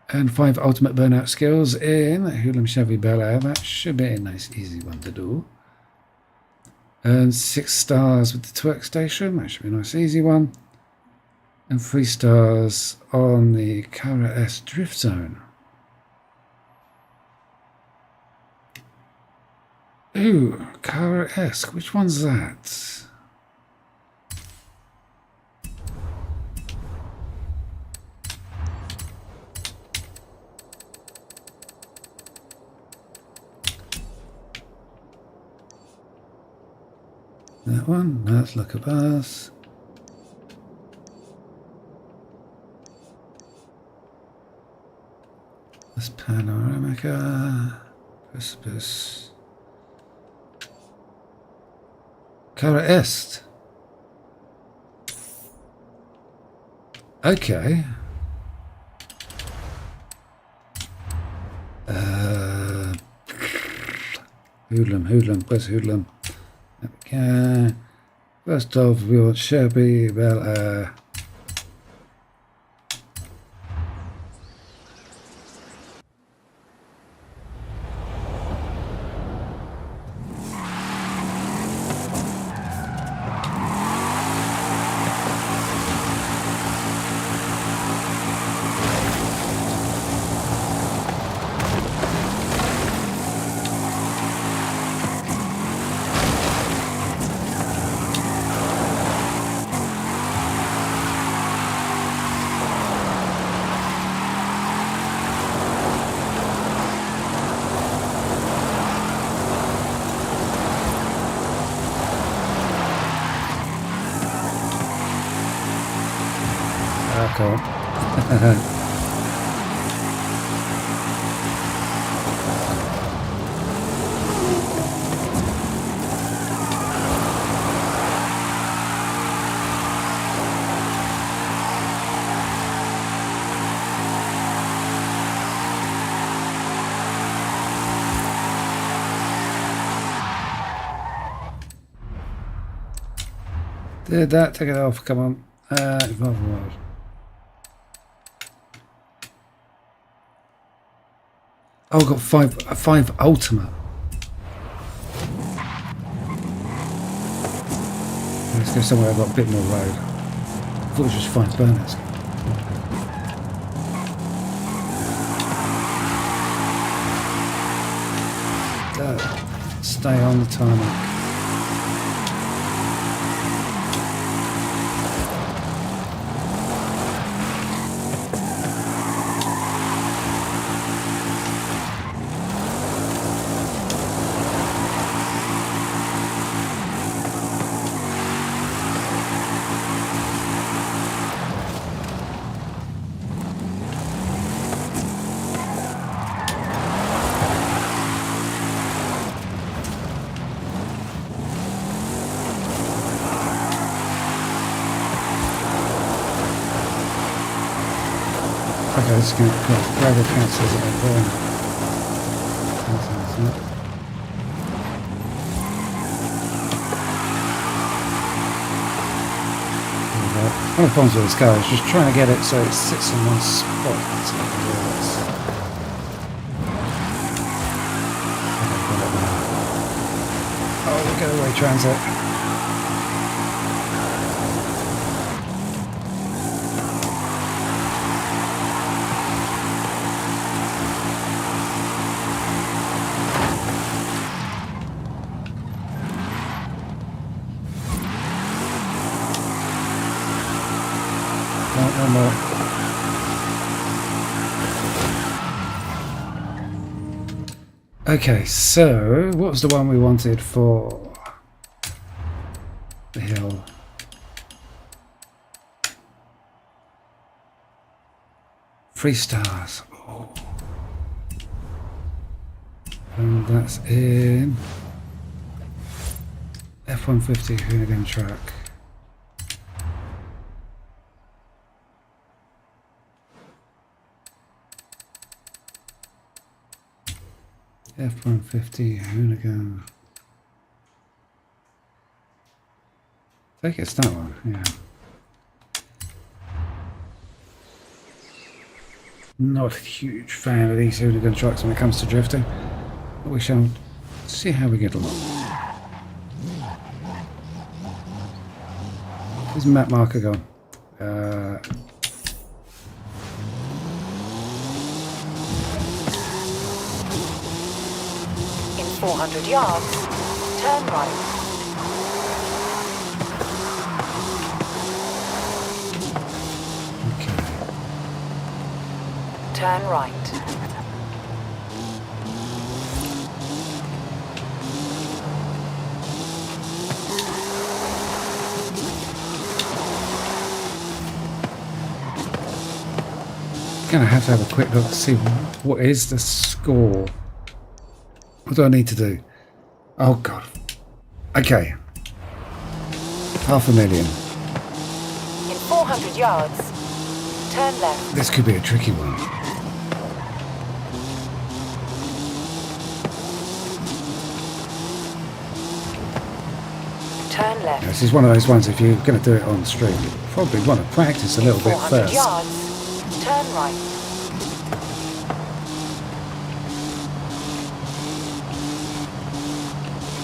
And 5 ultimate burnout skills in Hooligan Chevy Bel Air. That should be a nice, easy one to do. Earn 6 stars with the twerk station. That should be a nice, easy one. And 3 stars on the Cara S Drift Zone. Ooh, Cara S. Which one's that? That one. Let's look at us. This Panoramica. Precipice. Cara Est. Okay. Hoodlum. Where's Hoodlum? Okay. First off, we want Chevy Bel Air. Come on. Did that, take it off, come on. Oh, got five ultimate. Let's go somewhere I've got a bit more road. I thought it was just 5 burners. Stay on the tarmac. Okay, let's get gravel cancels it up there. One of the problems with this car is just trying to get it so it sits in one spot. So I can do this. Oh, go away, transit. One more. Okay, so what was the one we wanted for the hill? Three stars. Oh. And that's in F-150 Hoonigan track. F-150 Hoonigan. I think it's that one, yeah. Not a huge fan of these Hoonigan trucks when it comes to drifting, but we shall see how we get along. Where's the map marker gone? In 400 yards, turn right. Turn right. Gonna have to have a quick look to see what is the score. What do I need to do? Oh god. Okay. 500,000. In 400 yards, turn left. This could be a tricky one. Turn left. This is one of those ones, if you're going to do it on the street, you probably want to practice a little bit 400 first. yards, turn right.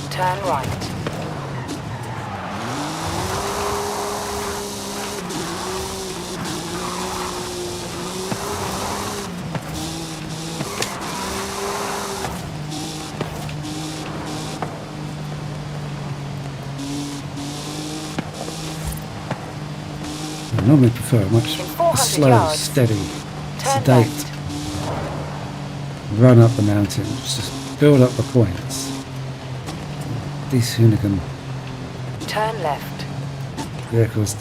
Turn right. I normally prefer a much slow, yards, steady, turn sedate left. run up the mountain. Just build up the points. These Hoonigan Turn left. vehicles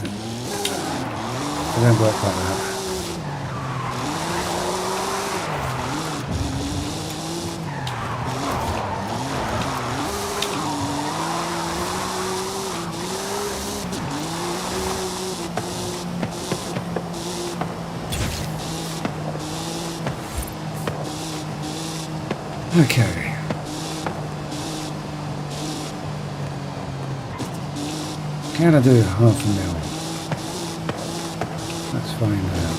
They don't work like that. Okay. Can I do half a mil? Let's find out.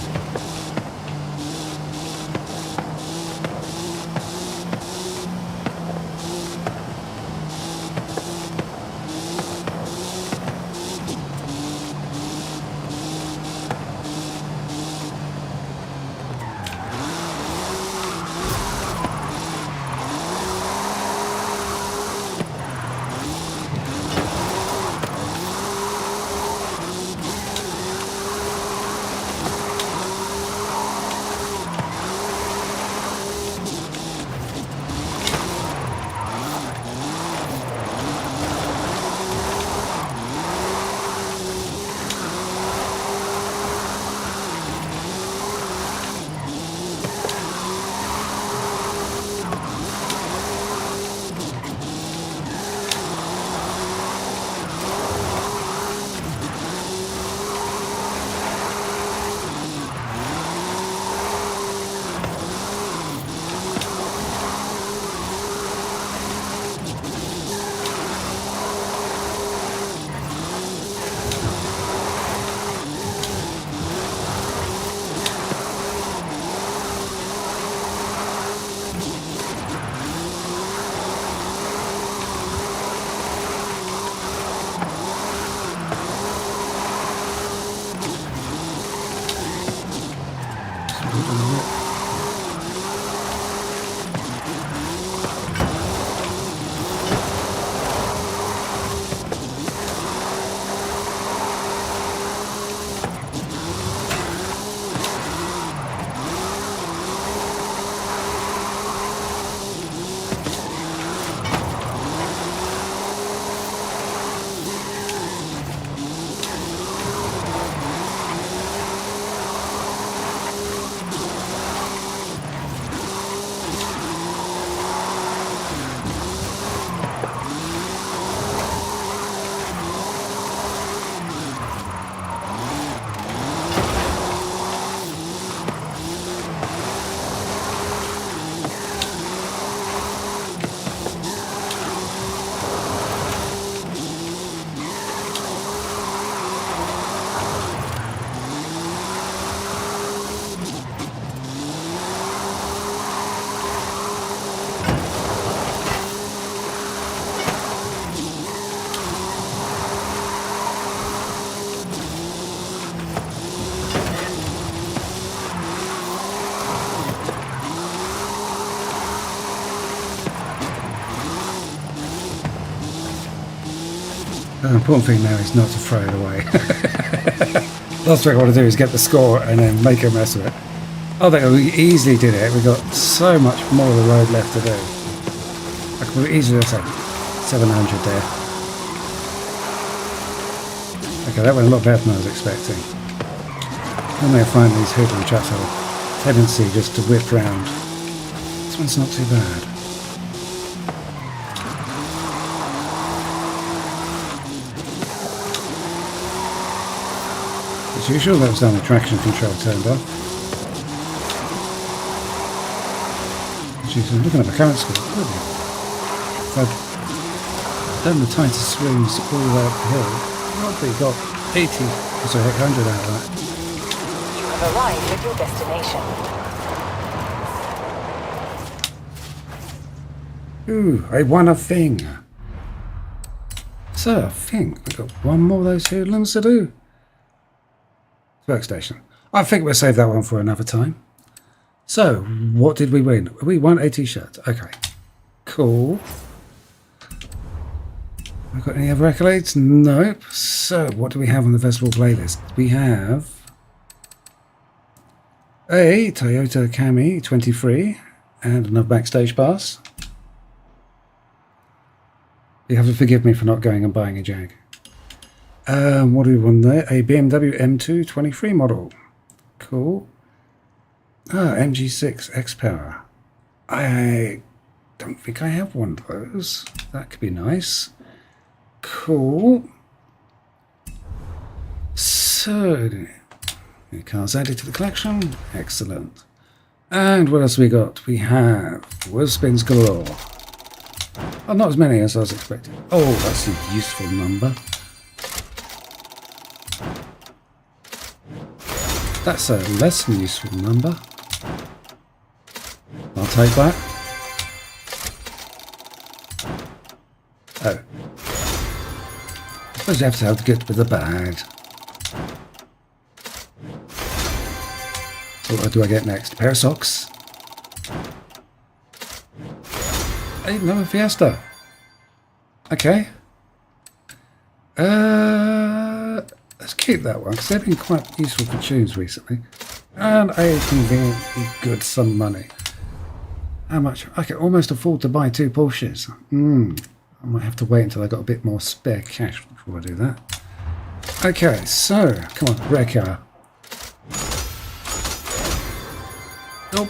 The important thing now is not to throw it away. Last thing I want to do is get the score and then make a mess of it. Oh, we easily did it. We've got so much more of the road left to do. I could easily say 700 there. Okay, that went a lot better than I was expecting. Normally I find these hidden traps have a tendency just to whip round. This one's not too bad. As usual, that was done with traction control turned off. As usual, looking at the current score, if I'd done the tightest swings all the way up the hill, I'd probably got 80, sorry, 100 out of that. You have arrived at your destination. Ooh, I won a thing. So I think we've got one more of those hoodlums to do. Workstation. I think we'll save that one for another time. So, what did we win? We won a t-shirt. Okay. Cool. Have we got any other accolades? Nope. So, what do we have on the festival playlist? We have a Toyota Camry 23 and another backstage pass. You have to forgive me for not going and buying a Jag. What do we want there? A BMW M2 23 model. Cool. MG6 X-Power. I don't think I have one of those. That could be nice. Cool. So, new cars added to the collection. Excellent. And what else we got? We have wheel spins galore. Oh, not as many as I was expecting. Oh, that's a useful number. That's a less than useful number. I'll take that. Oh. I suppose you have to have the good with the bad. So what do I get next? A pair of socks. Hey, another Fiesta. Okay. Let's keep that one because they've been quite useful for tunes recently. And a conveniently good some money. How much? I can almost afford to buy 2 Porsches. I might have to wait until I got a bit more spare cash before I do that. Okay, so come on, rare car. Nope.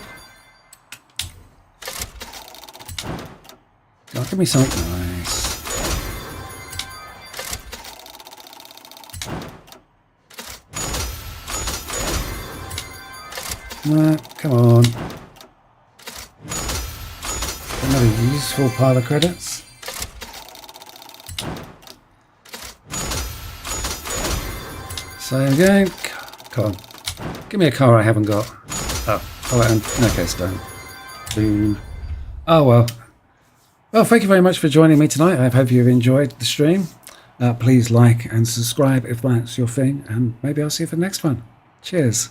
God, give me something nice. No, come on. Another useful pile of credits. Same again. Come on. Give me a car I haven't got. Oh, in that case, don't. Boo. Oh, well. Well, thank you very much for joining me tonight. I hope you've enjoyed the stream. Please like and subscribe if that's your thing. And maybe I'll see you for the next one. Cheers.